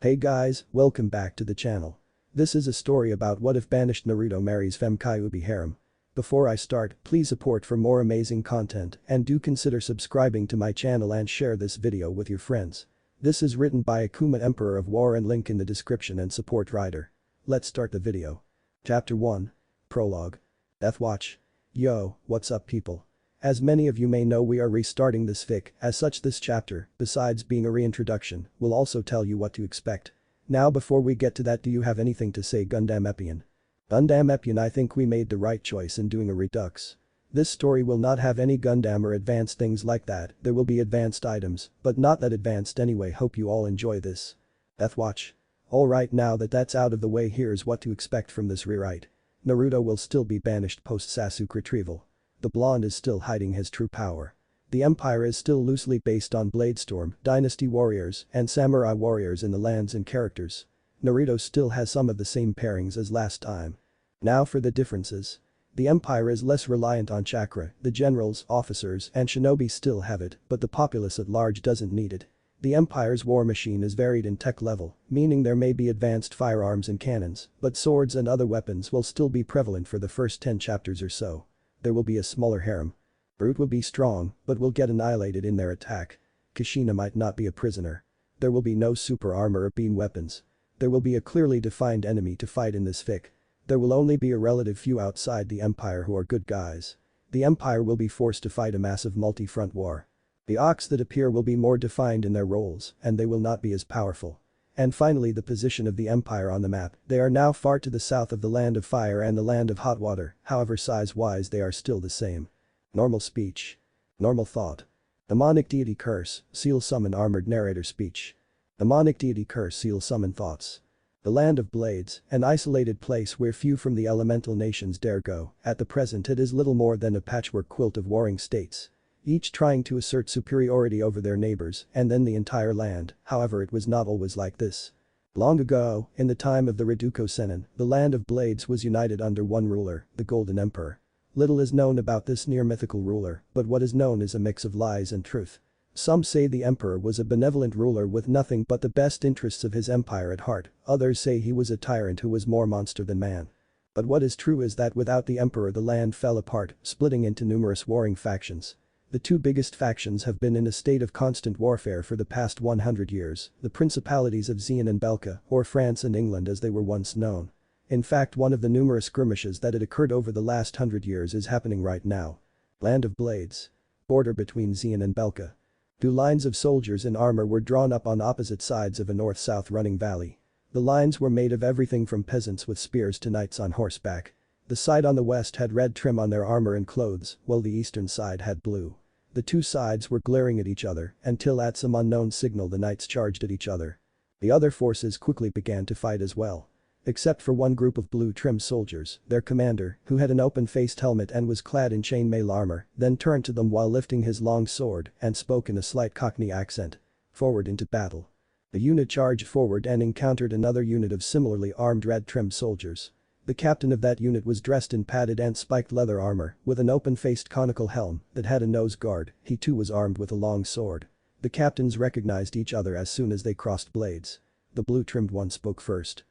Hey guys, welcome back to the channel. This is a story about what if Banished Naruto marries femme kyuubi harem. Before I start, please support for more amazing content and do consider subscribing to my channel and share this video with your friends. This is written by Akuma Emperor of War and link in the description and support writer. Let's start the video. Chapter 1. Prologue. Death Watch. Yo, what's up people? As many of you may know, we are restarting this fic, as such this chapter, besides being a reintroduction, will also tell you what to expect. Now before we get to that, do you have anything to say Gundam Epion? Gundam Epion, I think we made the right choice in doing a redux. This story will not have any Gundam or advanced things like that, there will be advanced items, but not that advanced anyway. Hope you all enjoy this. Death Watch. Alright, now that that's out of the way, here's what to expect from this rewrite. Naruto will still be banished post Sasuke retrieval. The blonde is still hiding his true power. The empire is still loosely based on Bladestorm, dynasty warriors, and samurai warriors in the lands and characters. Naruto still has some of the same pairings as last time. Now for the differences. The empire is less reliant on chakra, the generals, officers, and shinobi still have it, but the populace at large doesn't need it. The empire's war machine is varied in tech level, meaning there may be advanced firearms and cannons, but swords and other weapons will still be prevalent for the first 10 chapters or so. There will be a smaller harem. Brute will be strong, but will get annihilated in their attack. Kushina might not be a prisoner. There will be no super armor or beam weapons. There will be a clearly defined enemy to fight in this fic. There will only be a relative few outside the empire who are good guys. The empire will be forced to fight a massive multi-front war. The ox that appear will be more defined in their roles, and they will not be as powerful. And finally, the position of the empire on the map. They are now far to the south of the land of fire and the land of hot water, however size-wise they are still the same. Normal speech. Normal thought. Demonic deity curse, seal summon armored narrator speech. Demonic deity curse, seal summon thoughts. The land of blades, an isolated place where few from the elemental nations dare go. At the present it is little more than a patchwork quilt of warring states. Each trying to assert superiority over their neighbors and then the entire land. However, it was not always like this. Long ago, in the time of the Reduko Sennin, the land of blades was united under one ruler, the Golden Emperor. Little is known about this near-mythical ruler, but what is known is a mix of lies and truth. Some say the emperor was a benevolent ruler with nothing but the best interests of his empire at heart, others say he was a tyrant who was more monster than man. But what is true is that without the emperor the land fell apart, splitting into numerous warring factions. The two biggest factions have been in a state of constant warfare for the past 100 years, the principalities of Xian and Belka, or France and England as they were once known. In fact, one of the numerous skirmishes that had occurred over the last 100 years is happening right now. Land of Blades. Border between Xian and Belka. Two lines of soldiers in armor were drawn up on opposite sides of a north-south running valley. The lines were made of everything from peasants with spears to knights on horseback. The side on the west had red trim on their armor and clothes, while the eastern side had blue. The two sides were glaring at each other until at some unknown signal the knights charged at each other. The other forces quickly began to fight as well. Except for one group of blue-trimmed soldiers, their commander, who had an open-faced helmet and was clad in chainmail armor, then turned to them while lifting his long sword and spoke in a slight Cockney accent. Forward into battle. The unit charged forward and encountered another unit of similarly armed red-trimmed soldiers. The captain of that unit was dressed in padded and spiked leather armor with an open-faced conical helm that had a nose guard. He too was armed with a long sword. The captains recognized each other as soon as they crossed blades. The blue-trimmed one spoke first.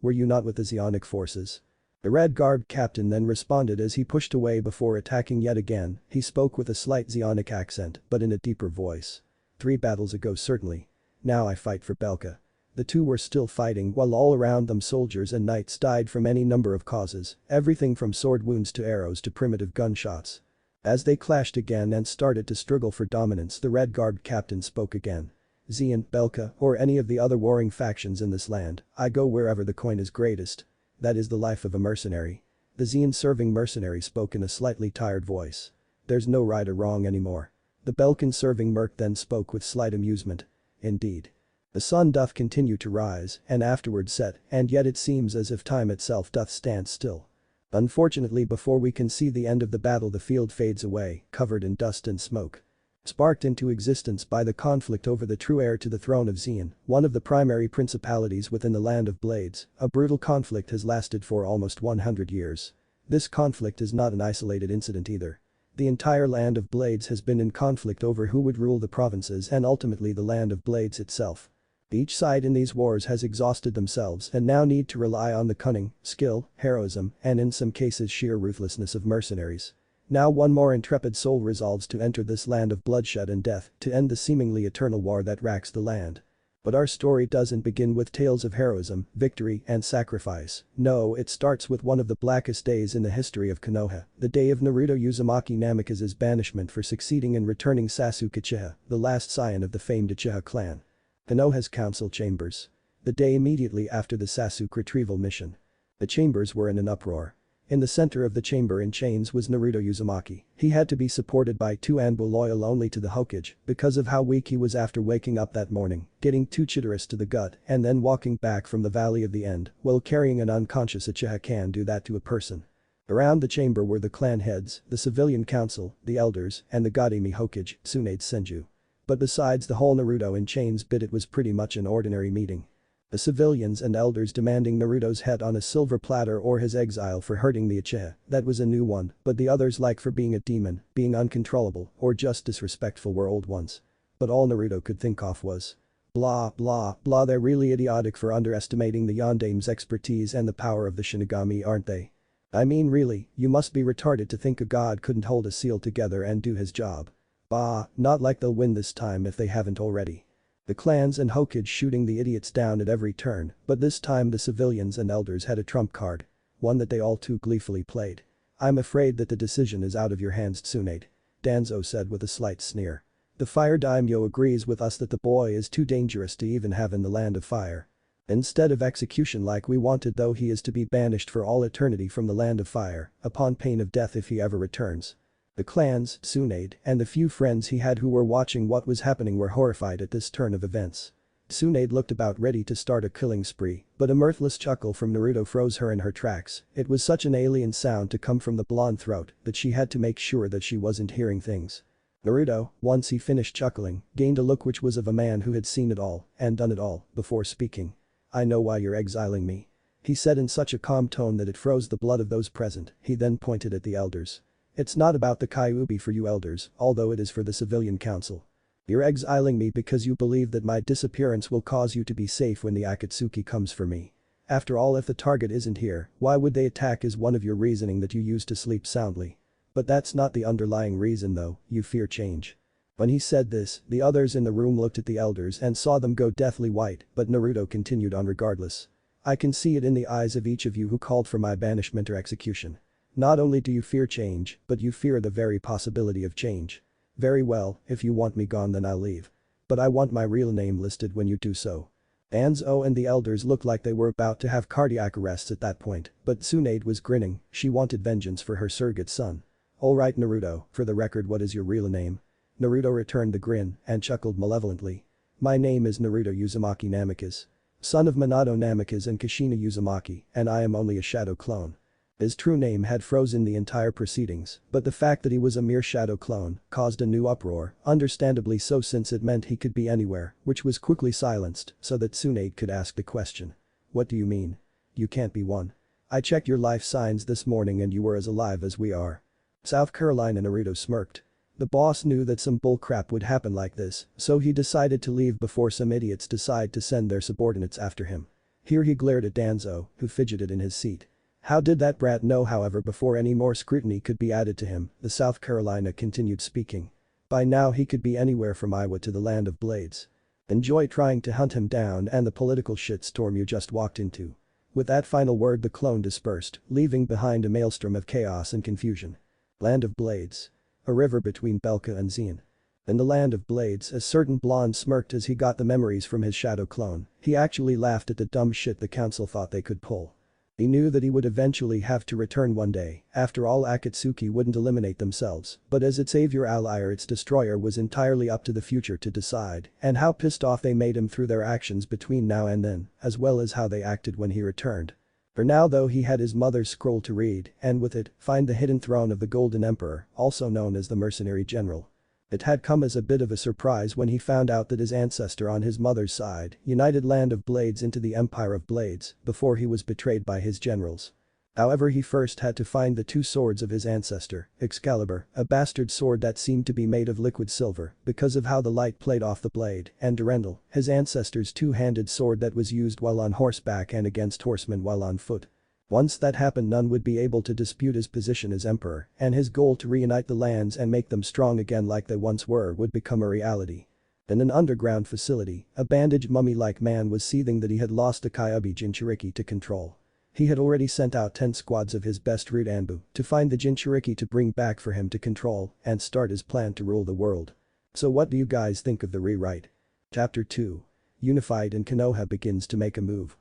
Were you not with the Xionic forces? The red-garbed captain then responded as he pushed away before attacking yet again. He spoke with a slight Xionic accent but in a deeper voice. 3 battles ago certainly. Now I fight for Belka. The two were still fighting while all around them soldiers and knights died from any number of causes, everything from sword wounds to arrows to primitive gunshots. As they clashed again and started to struggle for dominance, the red-garbed captain spoke again. Xian, Belka, or any of the other warring factions in this land, I go wherever the coin is greatest. That is the life of a mercenary. The Xian-serving mercenary spoke in a slightly tired voice. There's no right or wrong anymore. The Belkan-serving merc then spoke with slight amusement. Indeed. The sun doth continue to rise and afterward set, and yet it seems as if time itself doth stand still. Unfortunately, before we can see the end of the battle, the field fades away, covered in dust and smoke. Sparked into existence by the conflict over the true heir to the throne of Xian, one of the primary principalities within the land of blades, a brutal conflict has lasted for almost 100 years. This conflict is not an isolated incident either. The entire land of blades has been in conflict over who would rule the provinces and ultimately the land of blades itself. Each side in these wars has exhausted themselves and now need to rely on the cunning, skill, heroism, and in some cases sheer ruthlessness of mercenaries. Now one more intrepid soul resolves to enter this land of bloodshed and death to end the seemingly eternal war that racks the land. But our story doesn't begin with tales of heroism, victory, and sacrifice. No, it starts with one of the blackest days in the history of Konoha, the day of Naruto Uzumaki Namikaze's banishment for succeeding in returning Sasuke Uchiha, the last scion of the famed Uchiha clan. Konoha's council chambers. The day immediately after the Sasuke retrieval mission. The chambers were in an uproar. In the center of the chamber in chains was Naruto Uzumaki. He had to be supported by two Anbu loyal only to the Hokage because of how weak he was after waking up that morning, getting two Chitterus to the gut and then walking back from the Valley of the End while carrying an unconscious Uchiha can do that to a person. Around the chamber were the clan heads, the civilian council, the elders, and the Godimi Hokage, Tsunade Senju. But besides the whole Naruto in chains bit, it was pretty much an ordinary meeting. The civilians and elders demanding Naruto's head on a silver platter or his exile for hurting the Uchiha, that was a new one, but the others, like for being a demon, being uncontrollable, or just disrespectful, were old ones. But all Naruto could think of was blah blah blah. They're really idiotic for underestimating the Yondame's expertise and the power of the Shinigami, aren't they? I mean really, you must be retarded to think a god couldn't hold a seal together and do his job. Bah, not like they'll win this time if they haven't already. The clans and Hokage shooting the idiots down at every turn, but this time the civilians and elders had a trump card. One that they all too gleefully played. I'm afraid that the decision is out of your hands, Tsunade. Danzo said with a slight sneer. The fire daimyo agrees with us that the boy is too dangerous to even have in the land of fire. Instead of execution like we wanted, though, he is to be banished for all eternity from the land of fire, upon pain of death if he ever returns. The clans, Tsunade, and the few friends he had who were watching what was happening were horrified at this turn of events. Tsunade looked about ready to start a killing spree, but a mirthless chuckle from Naruto froze her in her tracks. It was such an alien sound to come from the blonde throat that she had to make sure that she wasn't hearing things. Naruto, once he finished chuckling, gained a look which was of a man who had seen it all and done it all before speaking. I know why you're exiling me. He said in such a calm tone that it froze the blood of those present. He then pointed at the elders. It's not about the kyuubi for you elders, although it is for the civilian council. You're exiling me because you believe that my disappearance will cause you to be safe when the Akatsuki comes for me. After all, if the target isn't here, why would they attack? Is one of your reasoning that you use to sleep soundly. But that's not the underlying reason though, you fear change. When he said this, the others in the room looked at the elders and saw them go deathly white, but Naruto continued on regardless. I can see it in the eyes of each of you who called for my banishment or execution. Not only do you fear change, but you fear the very possibility of change. Very well, if you want me gone then I'll leave. But I want my real name listed when you do so. Danzo and the elders looked like they were about to have cardiac arrests at that point, but Tsunade was grinning. She wanted vengeance for her surrogate son. Alright Naruto, for the record, what is your real name? Naruto returned the grin and chuckled malevolently. My name is Naruto Uzumaki Namikaze. Son of Minato Namikaze and Kushina Uzumaki, and I am only a shadow clone. His true name had frozen the entire proceedings, but the fact that he was a mere shadow clone caused a new uproar, understandably so since it meant he could be anywhere, which was quickly silenced so that Tsunade could ask the question. What do you mean? You can't be one. I checked your life signs this morning and you were as alive as we are. South Carolina. Naruto smirked. The boss knew that some bullcrap would happen like this, so he decided to leave before some idiots decide to send their subordinates after him. Here he glared at Danzo, who fidgeted in his seat. How did that brat know? However, before any more scrutiny could be added to him, the South Carolina continued speaking. By now he could be anywhere from Iowa to the land of blades. Enjoy trying to hunt him down and the political shitstorm you just walked into. With that final word the clone dispersed, leaving behind a maelstrom of chaos and confusion. Land of blades. A river between Belka and Xian. In the land of blades, a certain blonde smirked as he got the memories from his shadow clone. He actually laughed at the dumb shit the council thought they could pull. He knew that he would eventually have to return one day. After all, Akatsuki wouldn't eliminate themselves, but as its savior ally or its destroyer was entirely up to the future to decide, and how pissed off they made him through their actions between now and then, as well as how they acted when he returned. For now though, he had his mother's scroll to read, and with it, find the hidden throne of the Golden Emperor, also known as the Mercenary General. It had come as a bit of a surprise when he found out that his ancestor on his mother's side united Land of Blades into the Empire of Blades before he was betrayed by his generals. However, he first had to find the two swords of his ancestor, Excalibur, a bastard sword that seemed to be made of liquid silver because of how the light played off the blade, and Durendal, his ancestor's two-handed sword that was used while on horseback and against horsemen while on foot. Once that happened, none would be able to dispute his position as emperor, and his goal to reunite the lands and make them strong again like they once were would become a reality. In an underground facility, a bandaged mummy-like man was seething that he had lost the kyuubi Jinchuriki to control. He had already sent out 10 squads of his best root Anbu to find the Jinchuriki to bring back for him to control and start his plan to rule the world. So what do you guys think of the rewrite? Chapter 2. Unified and Konoha begins to make a move.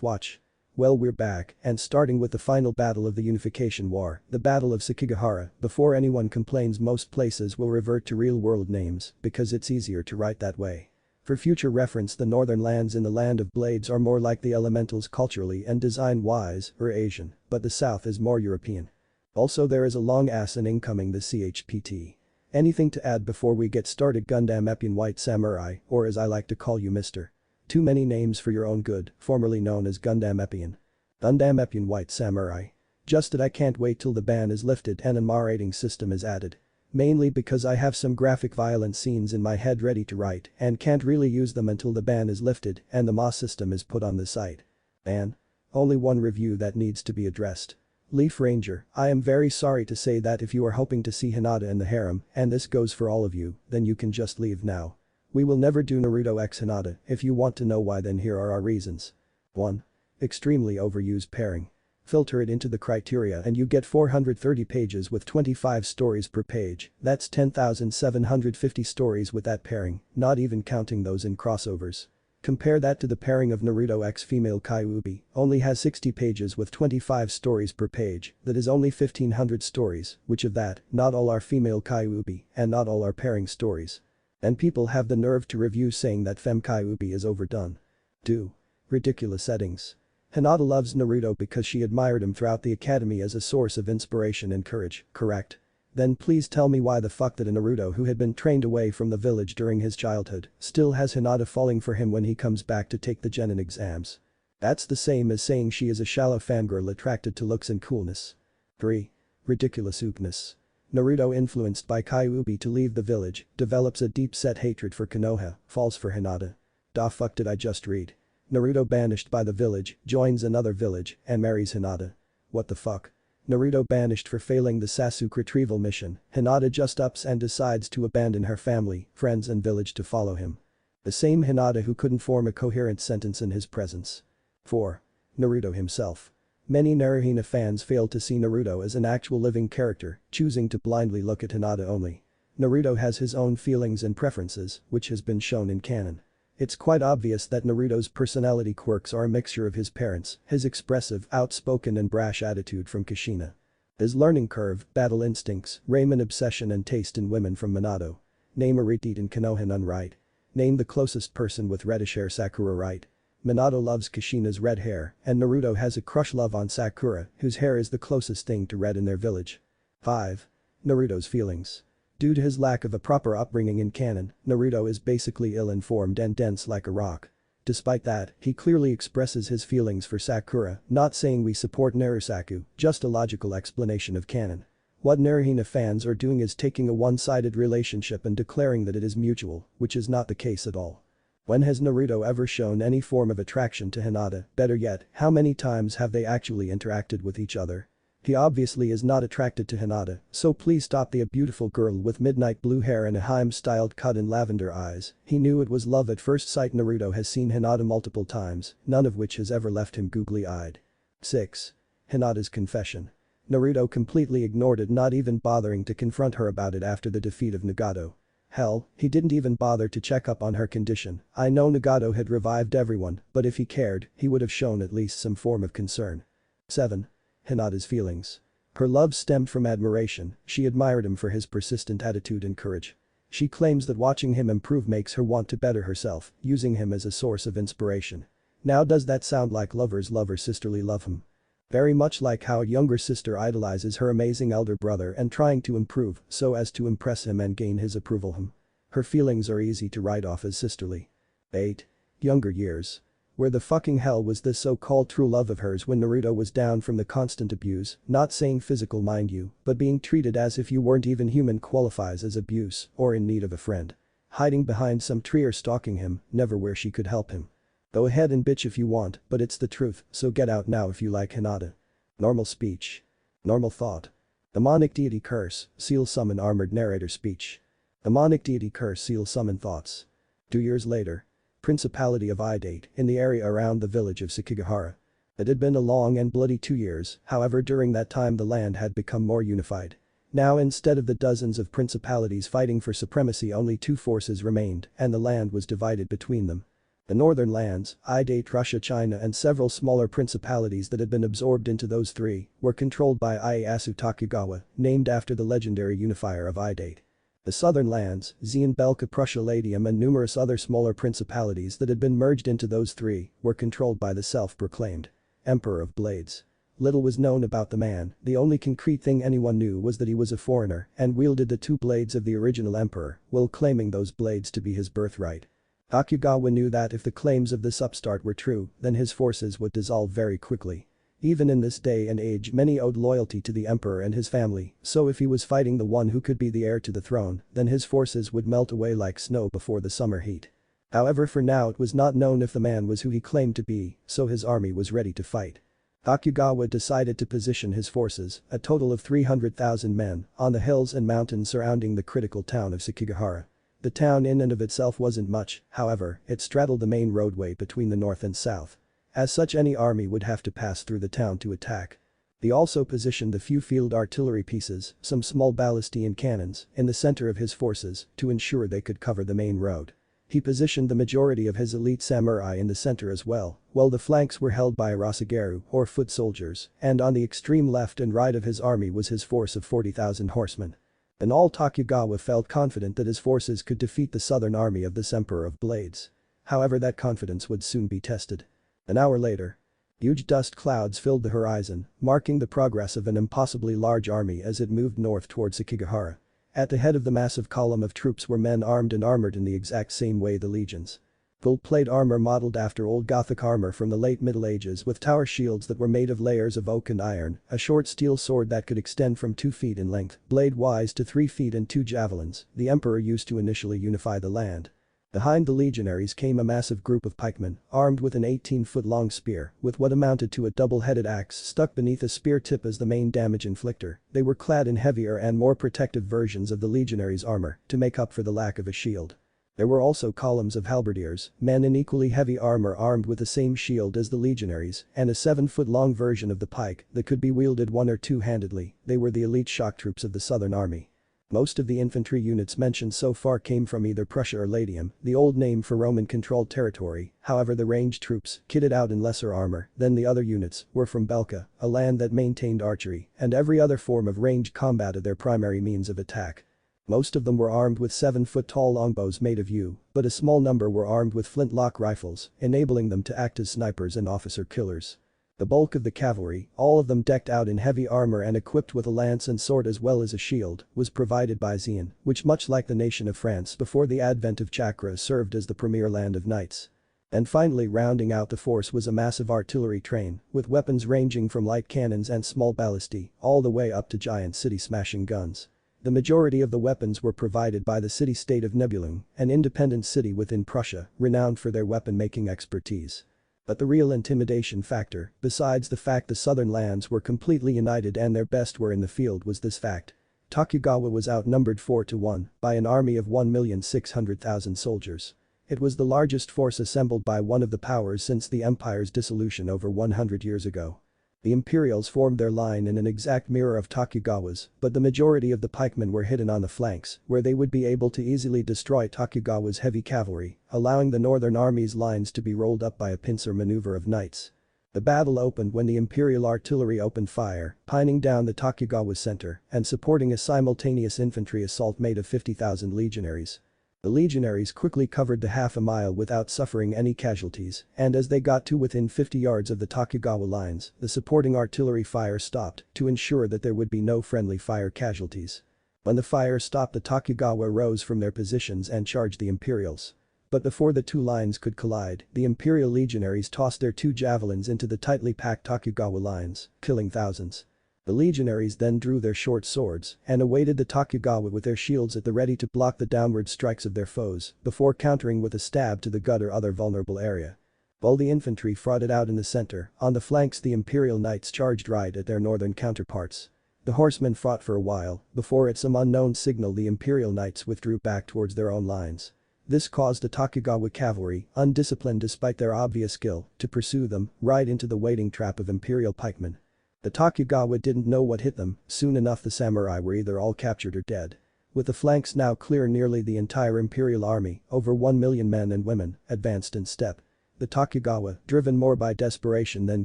Watch. Well, we're back, and starting with the final battle of the Unification War, the Battle of Sekigahara. Before anyone complains, most places will revert to real-world names because it's easier to write that way. For future reference, the northern lands in the Land of Blades are more like the elementals culturally and design-wise, or Asian, but the south is more European. Also, there is a long ass in incoming the CHPT. Anything to add before we get started? Gundam Eppian White Samurai, or as I like to call you, Mr. Too many names for your own good, formerly known as Gundam Eppian. Gundam Eppian White Samurai. Just that I can't wait till the ban is lifted and an R rating system is added. Mainly because I have some graphic violent scenes in my head ready to write and can't really use them until the ban is lifted and the MA system is put on the site. Ban? Only one review that needs to be addressed. Leaf Ranger, I am very sorry to say that if you are hoping to see Hinata in the harem, and this goes for all of you, then you can just leave now. We will never do Naruto x Hinata. If you want to know why, then here are our reasons. 1. Extremely overused pairing. Filter it into the criteria and you get 430 pages with 25 stories per page. That's 10,750 stories with that pairing, not even counting those in crossovers. Compare that to the pairing of Naruto x female kyuubi, only has 60 pages with 25 stories per page. That is only 1,500 stories, which of that, not all are female kyuubi and not all are pairing stories. And people have the nerve to review saying that fem kyuubi is overdone. 2. Ridiculous settings. Hinata loves Naruto because she admired him throughout the academy as a source of inspiration and courage, correct? Then please tell me why the fuck that a Naruto who had been trained away from the village during his childhood still has Hinata falling for him when he comes back to take the genin exams. That's the same as saying she is a shallow fangirl attracted to looks and coolness. 3. Ridiculous oopness. Naruto, influenced by kyuubi to leave the village, develops a deep-set hatred for Konoha, falls for Hinata. Da fuck did I just read? Naruto, banished by the village, joins another village and marries Hinata. What the fuck? Naruto banished for failing the Sasuke retrieval mission. Hinata just ups and decides to abandon her family, friends and village to follow him. The same Hinata who couldn't form a coherent sentence in his presence. 4. Naruto himself. Many Naruhina fans fail to see Naruto as an actual living character, choosing to blindly look at Hinata only. Naruto has his own feelings and preferences, which has been shown in canon. It's quite obvious that Naruto's personality quirks are a mixture of his parents, his expressive, outspoken and brash attitude from Kushina. His learning curve, battle instincts, ramen obsession and taste in women from Minato. Name a repeat in Konoha, none right. Name the closest person with reddish hair, Sakura, right. Minato loves Kushina's red hair and Naruto has a crush love on Sakura, whose hair is the closest thing to red in their village. 5. Naruto's feelings. Due to his lack of a proper upbringing in canon, Naruto is basically ill-informed and dense like a rock. Despite that, he clearly expresses his feelings for Sakura, not saying we support Narusaku, just a logical explanation of canon. What Naruhina fans are doing is taking a one-sided relationship and declaring that it is mutual, which is not the case at all. When has Naruto ever shown any form of attraction to Hinata? Better yet, how many times have they actually interacted with each other? He obviously is not attracted to Hinata, so please stop the beautiful girl with midnight blue hair and a harem-styled cut and lavender eyes. He knew it was love at first sight. Naruto has seen Hinata multiple times, none of which has ever left him googly-eyed. 6. Hinata's confession. Naruto completely ignored it, not even bothering to confront her about it after the defeat of Nagato. Hell, he didn't even bother to check up on her condition. I know Nagato had revived everyone, but if he cared, he would have shown at least some form of concern. 7. Hinata's feelings. Her love stemmed from admiration, she admired him for his persistent attitude and courage. She claims that watching him improve makes her want to better herself, using him as a source of inspiration. Now does that sound like lovers love or sisterly love him? Very much like how a younger sister idolizes her amazing elder brother and trying to improve so as to impress him and gain his approval. Her feelings are easy to write off as sisterly. 8. Younger years. Where the fucking hell was this so-called true love of hers when Naruto was down from the constant abuse, not saying physical mind you, but being treated as if you weren't even human qualifies as abuse or in need of a friend. Hiding behind some tree or stalking him, never where she could help him. Go ahead and bitch if you want, but it's the truth, so get out now if you like Hinata. Normal speech. Normal thought. Demonic deity curse, seal summon armored narrator speech. Demonic deity curse seal summon thoughts. 2 years later. Principality of Idate, in the area around the village of Sekigahara. It had been a long and bloody 2 years, however during that time the land had become more unified. Now instead of the dozens of principalities fighting for supremacy only 2 forces remained and the land was divided between them. The northern lands, Idate, Russia, China and several smaller principalities that had been absorbed into those 3, were controlled by Ieyasu Tokugawa, named after the legendary unifier of Idate. The southern lands, Xian, Belka, Prussia, Latium and numerous other smaller principalities that had been merged into those 3, were controlled by the self-proclaimed Emperor of Blades. Little was known about the man, the only concrete thing anyone knew was that he was a foreigner and wielded the 2 blades of the original emperor, while claiming those blades to be his birthright. Tokugawa knew that if the claims of this upstart were true, then his forces would dissolve very quickly. Even in this day and age many owed loyalty to the emperor and his family, so if he was fighting the one who could be the heir to the throne, then his forces would melt away like snow before the summer heat. However for now it was not known if the man was who he claimed to be, so his army was ready to fight. Tokugawa decided to position his forces, a total of 300,000 men, on the hills and mountains surrounding the critical town of Sekigahara. The town in and of itself wasn't much, however, it straddled the main roadway between the north and south. As such any army would have to pass through the town to attack. He also positioned a few field artillery pieces, some small ballistian cannons, in the center of his forces to ensure they could cover the main road. He positioned the majority of his elite samurai in the center as well, while the flanks were held by Arasageru or foot soldiers, and on the extreme left and right of his army was his force of 40,000 horsemen. In all Tokugawa felt confident that his forces could defeat the southern army of this Emperor of Blades. However that confidence would soon be tested. An hour later. Huge dust clouds filled the horizon, marking the progress of an impossibly large army as it moved north towards Sekigahara. At the head of the massive column of troops were men armed and armored in the exact same way the legions. Full-plate armor modeled after old Gothic armor from the late Middle Ages with tower shields that were made of layers of oak and iron, a short steel sword that could extend from 2 feet in length, blade-wise to 3 feet and 2 javelins, the emperor used to initially unify the land. Behind the legionaries came a massive group of pikemen, armed with an 18-foot-long spear, with what amounted to a double-headed axe stuck beneath a spear tip as the main damage inflictor. They were clad in heavier and more protective versions of the legionaries' armor to make up for the lack of a shield. There were also columns of halberdiers, men in equally heavy armor armed with the same shield as the legionaries, and a 7-foot-long version of the pike that could be wielded one- or two-handedly. They were the elite shock troops of the southern army. Most of the infantry units mentioned so far came from either Prussia or Latium, the old name for Roman-controlled territory, however the ranged troops, kitted out in lesser armor than the other units, were from Belka, a land that maintained archery and every other form of ranged combat as their primary means of attack. Most of them were armed with 7-foot-tall longbows made of yew, but a small number were armed with flintlock rifles, enabling them to act as snipers and officer killers. The bulk of the cavalry, all of them decked out in heavy armor and equipped with a lance and sword as well as a shield, was provided by Xian, which much like the nation of France before the advent of chakra served as the premier land of knights. And finally rounding out the force was a massive artillery train, with weapons ranging from light cannons and small ballistae, all the way up to giant city-smashing guns. The majority of the weapons were provided by the city-state of Nibelung, an independent city within Prussia, renowned for their weapon-making expertise. But the real intimidation factor, besides the fact the southern lands were completely united and their best were in the field was this fact. Tokugawa was outnumbered 4-1 by an army of 1,600,000 soldiers. It was the largest force assembled by one of the powers since the empire's dissolution over 100 years ago. The Imperials formed their line in an exact mirror of Tokugawa's, but the majority of the pikemen were hidden on the flanks, where they would be able to easily destroy Tokugawa's heavy cavalry, allowing the northern army's lines to be rolled up by a pincer maneuver of knights. The battle opened when the Imperial artillery opened fire, pinning down the Tokugawa's center and supporting a simultaneous infantry assault made of 50,000 legionaries. The legionaries quickly covered the half a mile without suffering any casualties, and as they got to within 50 yards of the Tokugawa lines, the supporting artillery fire stopped to ensure that there would be no friendly fire casualties. When the fire stopped, the Tokugawa rose from their positions and charged the Imperials. But before the two lines could collide, the Imperial legionaries tossed their two javelins into the tightly packed Tokugawa lines, killing thousands. The legionaries then drew their short swords and awaited the Tokugawa with their shields at the ready to block the downward strikes of their foes before countering with a stab to the gut or other vulnerable area. While the infantry fought it out in the center, on the flanks the Imperial Knights charged right at their northern counterparts. The horsemen fought for a while, before at some unknown signal the Imperial Knights withdrew back towards their own lines. This caused the Tokugawa cavalry, undisciplined despite their obvious skill, to pursue them right into the waiting trap of Imperial pikemen. The Tokugawa didn't know what hit them, soon enough the samurai were either all captured or dead. With the flanks now clear nearly the entire Imperial army, over 1 million men and women, advanced in step. The Tokugawa, driven more by desperation than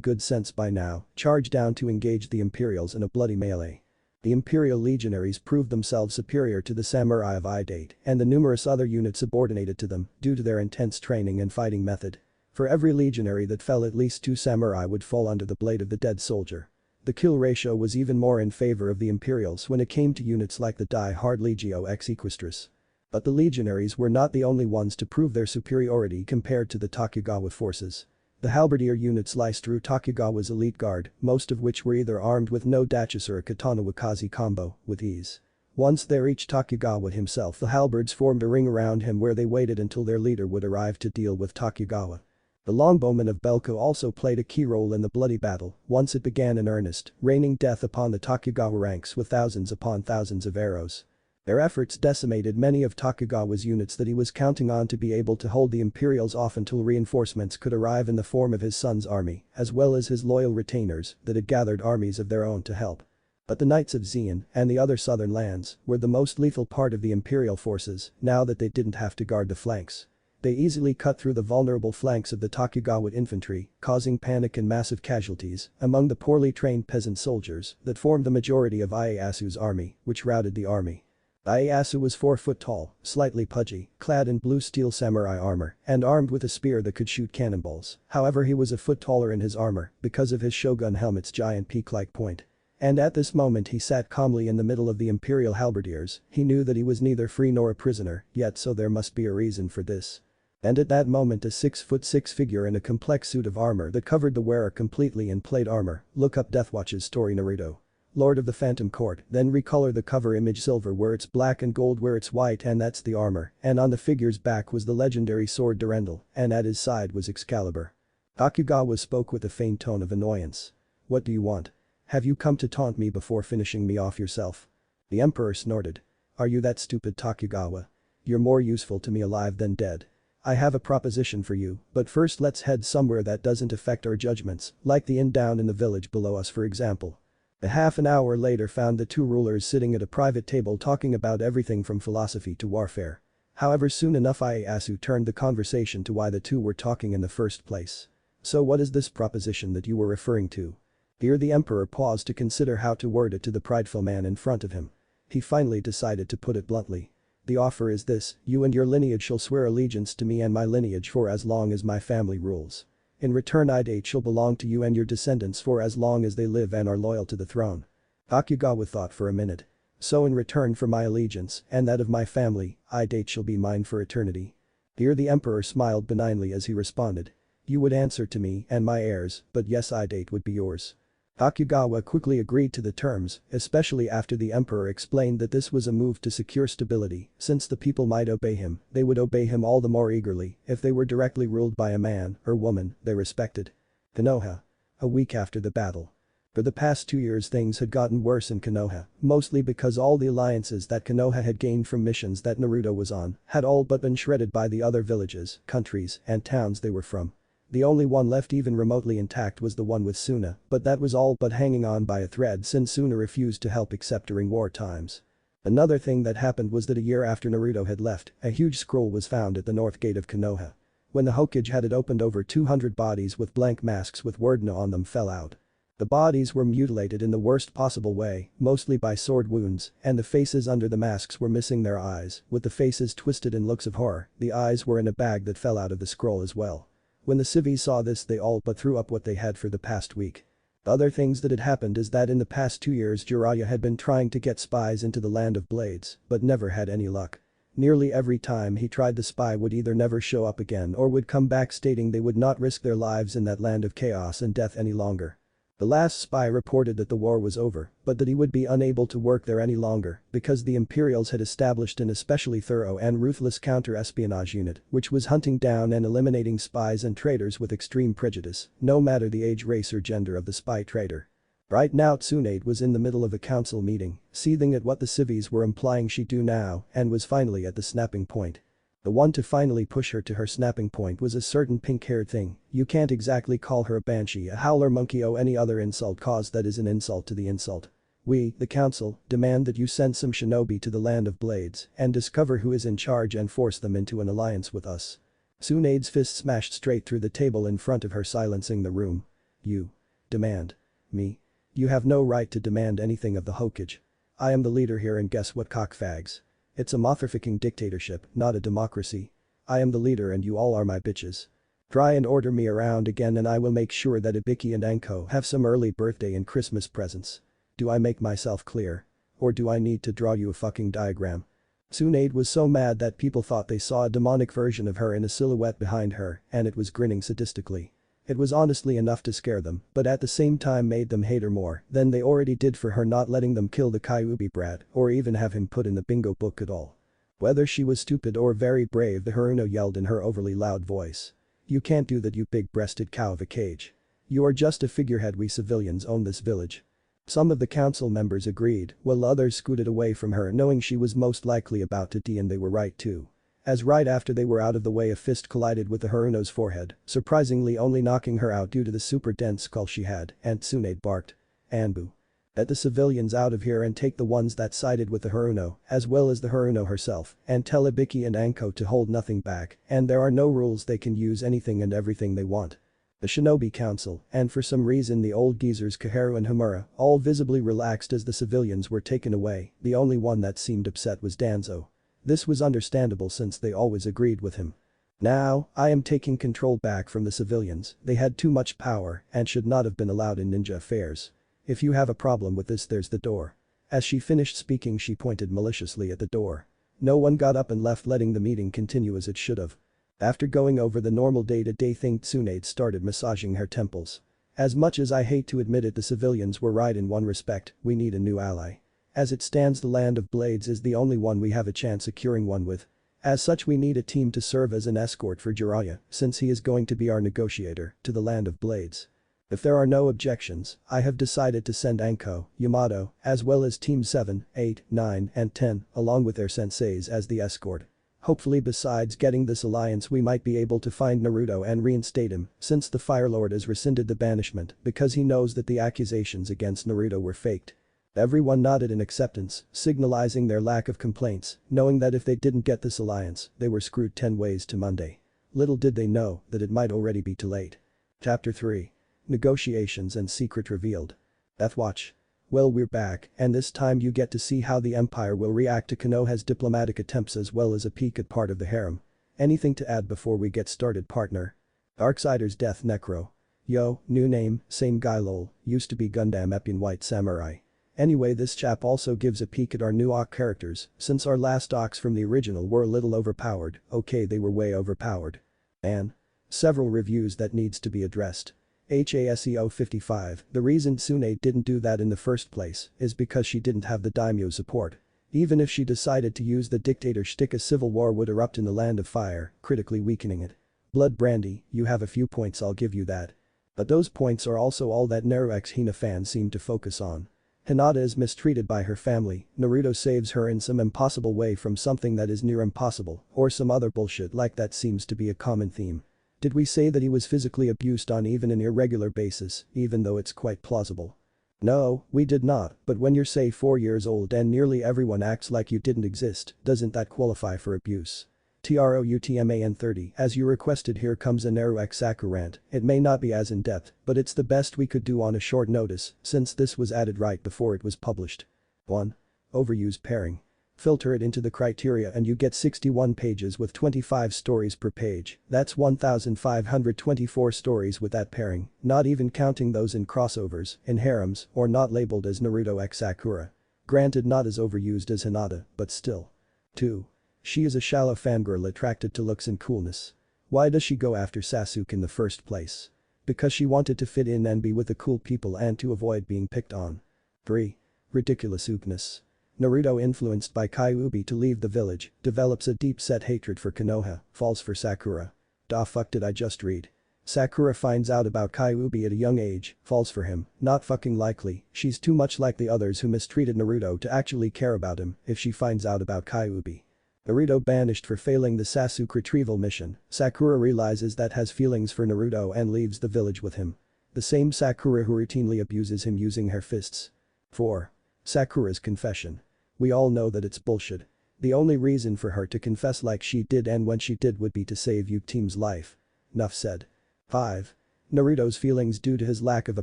good sense by now, charged down to engage the Imperials in a bloody melee. The Imperial legionaries proved themselves superior to the samurai of I-Date and the numerous other units subordinated to them due to their intense training and fighting method. For every legionary that fell at least 2 samurai would fall under the blade of the dead soldier. The kill ratio was even more in favor of the Imperials when it came to units like the die-hard Legio ex Equestris. But the legionaries were not the only ones to prove their superiority compared to the Tokugawa forces. The halberdier units sliced through Tokugawa's elite guard, most of which were either armed with no dachis or a katana wakazi combo, with ease. Once they reached Tokugawa himself, the halberds formed a ring around him where they waited until their leader would arrive to deal with Tokugawa. The longbowmen of Belko also played a key role in the bloody battle once it began in earnest, raining death upon the Tokugawa ranks with thousands upon thousands of arrows. Their efforts decimated many of Tokugawa's units that he was counting on to be able to hold the Imperials off until reinforcements could arrive in the form of his son's army, as well as his loyal retainers that had gathered armies of their own to help. But the Knights of Xian and the other southern lands were the most lethal part of the Imperial forces now that they didn't have to guard the flanks. They easily cut through the vulnerable flanks of the Tokugawa infantry, causing panic and massive casualties among the poorly trained peasant soldiers that formed the majority of Ieyasu's army, which routed the army. Ieyasu was 4 foot tall, slightly pudgy, clad in blue steel samurai armor, and armed with a spear that could shoot cannonballs. However, he was a foot taller in his armor because of his shogun helmet's giant peak-like point. And at this moment he sat calmly in the middle of the Imperial halberdiers. He knew that he was neither free nor a prisoner, yet so there must be a reason for this. And at that moment a 6'6" figure in a complex suit of armor that covered the wearer completely in plate armor, look up Deathwatch's story Naruto. Lord of the Phantom Court, then recolor the cover image silver where it's black and gold where it's white, and that's the armor, and on the figure's back was the legendary sword Durendal, and at his side was Excalibur. Tokugawa spoke with a faint tone of annoyance. What do you want? Have you come to taunt me before finishing me off yourself? The Emperor snorted. Are you that stupid, Tokugawa? You're more useful to me alive than dead. I have a proposition for you, but first let's head somewhere that doesn't affect our judgments, like the inn down in the village below us for example. A half an hour later found the two rulers sitting at a private table talking about everything from philosophy to warfare. However, soon enough Ieyasu turned the conversation to why the two were talking in the first place. So what is this proposition that you were referring to? Here the Emperor paused to consider how to word it to the prideful man in front of him. He finally decided to put it bluntly. The offer is this: you and your lineage shall swear allegiance to me and my lineage for as long as my family rules. In return I-Date shall belong to you and your descendants for as long as they live and are loyal to the throne. Tokugawa thought for a minute. So in return for my allegiance and that of my family, I-Date shall be mine for eternity. Here the Emperor smiled benignly as he responded. You would answer to me and my heirs, but yes, I-Date would be yours. Tokugawa quickly agreed to the terms, especially after the Emperor explained that this was a move to secure stability. Since the people might obey him, they would obey him all the more eagerly if they were directly ruled by a man or woman they respected. Konoha. A week after the battle. For the past 2 years things had gotten worse in Konoha, mostly because all the alliances that Konoha had gained from missions that Naruto was on had all but been shredded by the other villages, countries, and towns they were from. The only one left even remotely intact was the one with Suna, but that was all but hanging on by a thread since Suna refused to help except during war times. Another thing that happened was that a year after Naruto had left, a huge scroll was found at the north gate of Konoha. When the Hokage had it opened, over 200 bodies with blank masks with word "No" on them fell out. The bodies were mutilated in the worst possible way, mostly by sword wounds, and the faces under the masks were missing their eyes, with the faces twisted in looks of horror. The eyes were in a bag that fell out of the scroll as well. When the civvies saw this, they all but threw up what they had for the past week. The other things that had happened is that in the past 2 years Jiraiya had been trying to get spies into the Land of Blades, but never had any luck. Nearly every time he tried, the spy would either never show up again or would come back stating they would not risk their lives in that land of chaos and death any longer. The last spy reported that the war was over, but that he would be unable to work there any longer because the Imperials had established an especially thorough and ruthless counter-espionage unit which was hunting down and eliminating spies and traitors with extreme prejudice, no matter the age, race or gender of the spy traitor. Right now Tsunade was in the middle of a council meeting, seething at what the civvies were implying she'd do now, and was finally at the snapping point. The one to finally push her to her snapping point was a certain pink-haired thing. You can't exactly call her a banshee, a howler monkey or any other insult, cause that is an insult to the insult. We, the council, demand that you send some shinobi to the land of blades and discover who is in charge and force them into an alliance with us. Tsunade's fist smashed straight through the table in front of her, silencing the room. You demand me? You have no right to demand anything of the Hokage. I am the leader here, and guess what, cockfags? It's a motherfucking dictatorship, not a democracy. I am the leader and you all are my bitches. Try and order me around again and I will make sure that Ibiki and Anko have some early birthday and Christmas presents. Do I make myself clear? Or do I need to draw you a fucking diagram? Tsunade was so mad that people thought they saw a demonic version of her in a silhouette behind her, and it was grinning sadistically. It was honestly enough to scare them, but at the same time made them hate her more than they already did for her not letting them kill the kyuubi brat or even have him put in the bingo book at all. Whether she was stupid or very brave, the Haruno yelled in her overly loud voice. You can't do that, you big-breasted cow of a cage. You are just a figurehead. We civilians own this village. Some of the council members agreed, while others scooted away from her, knowing she was most likely about to die, and they were right too. As right after they were out of the way, a fist collided with the Haruno's forehead, surprisingly only knocking her out due to the super dense skull she had, and Tsunade barked. Anbu. Let the civilians out of here and take the ones that sided with the Haruno, as well as the Haruno herself, and tell Ibiki and Anko to hold nothing back, and there are no rules, they can use anything and everything they want. The Shinobi Council, and for some reason the old geezers Kaharu and Hamura, all visibly relaxed as the civilians were taken away. The only one that seemed upset was Danzo. This was understandable since they always agreed with him. Now, I am taking control back from the civilians. They had too much power and should not have been allowed in ninja affairs. If you have a problem with this, there's the door. As she finished speaking, she pointed maliciously at the door. No one got up and left, letting the meeting continue as it should have. After going over the normal day-to-day thing, Tsunade started massaging her temples. As much as I hate to admit it, the civilians were right in one respect: we need a new ally. As it stands, the land of blades is the only one we have a chance securing one with. As such, we need a team to serve as an escort for Jiraiya, since he is going to be our negotiator, to the land of blades. If there are no objections, I have decided to send Anko, Yamato, as well as Team 7, 8, 9 and 10, along with their senseis as the escort. Hopefully, besides getting this alliance, we might be able to find Naruto and reinstate him, since the Fire Lord has rescinded the banishment because he knows that the accusations against Naruto were faked. Everyone nodded in acceptance, signalizing their lack of complaints, knowing that if they didn't get this alliance, they were screwed 10 ways to Monday. Little did they know that it might already be too late. Chapter 3. Negotiations and Secret Revealed. Death Watch. Well, we're back, and this time you get to see how the Empire will react to Konoha's diplomatic attempts as well as a peek at part of the harem. Anything to add before we get started, partner? Darksider's Death Necro. Yo, new name, same guy lol, used to be Gundam Epion White Samurai. Anyway, this chap also gives a peek at our new Ock characters, since our last Ocks from the original were a little overpowered. Okay, they were way overpowered. And several reviews that needs to be addressed. HASEO 55, the reason Tsunade didn't do that in the first place is because she didn't have the daimyo support. Even if she decided to use the dictator shtick, a civil war would erupt in the land of fire, critically weakening it. Blood Brandy, you have a few points, I'll give you that. But those points are also all that Naruto x Hina fans seem to focus on. Hinata is mistreated by her family, Naruto saves her in some impossible way from something that is near impossible, or some other bullshit like that seems to be a common theme. Did we say that he was physically abused on even an irregular basis, even though it's quite plausible? No, we did not, but when you're say 4 years old and nearly everyone acts like you didn't exist, doesn't that qualify for abuse? TROUTMAN 30, as you requested, here comes a Naruto x Saku rant. It may not be as in-depth, but it's the best we could do on a short notice, since this was added right before it was published. 1. Overuse pairing. Filter it into the criteria and you get 61 pages with 25 stories per page. That's 1,524 stories with that pairing, not even counting those in crossovers, in harems, or not labeled as Naruto x Sakura. Granted, not as overused as Hinata, but still. 2. She is a shallow fangirl attracted to looks and coolness. Why does she go after Sasuke in the first place? Because she wanted to fit in and be with the cool people and to avoid being picked on. 3. Ridiculous oopness. Naruto, influenced by Kyuubi to leave the village, develops a deep-set hatred for Konoha, falls for Sakura. Da fuck did I just read? Sakura finds out about Kyuubi at a young age, falls for him, not fucking likely, she's too much like the others who mistreated Naruto to actually care about him if she finds out about Kyuubi. Naruto banished for failing the Sasuke retrieval mission, Sakura realizes that has feelings for Naruto and leaves the village with him. The same Sakura who routinely abuses him using her fists. 4. Sakura's confession. We all know that it's bullshit. The only reason for her to confess like she did and when she did would be to save Yu Team's life. Nuff said. 5. Naruto's feelings due to his lack of a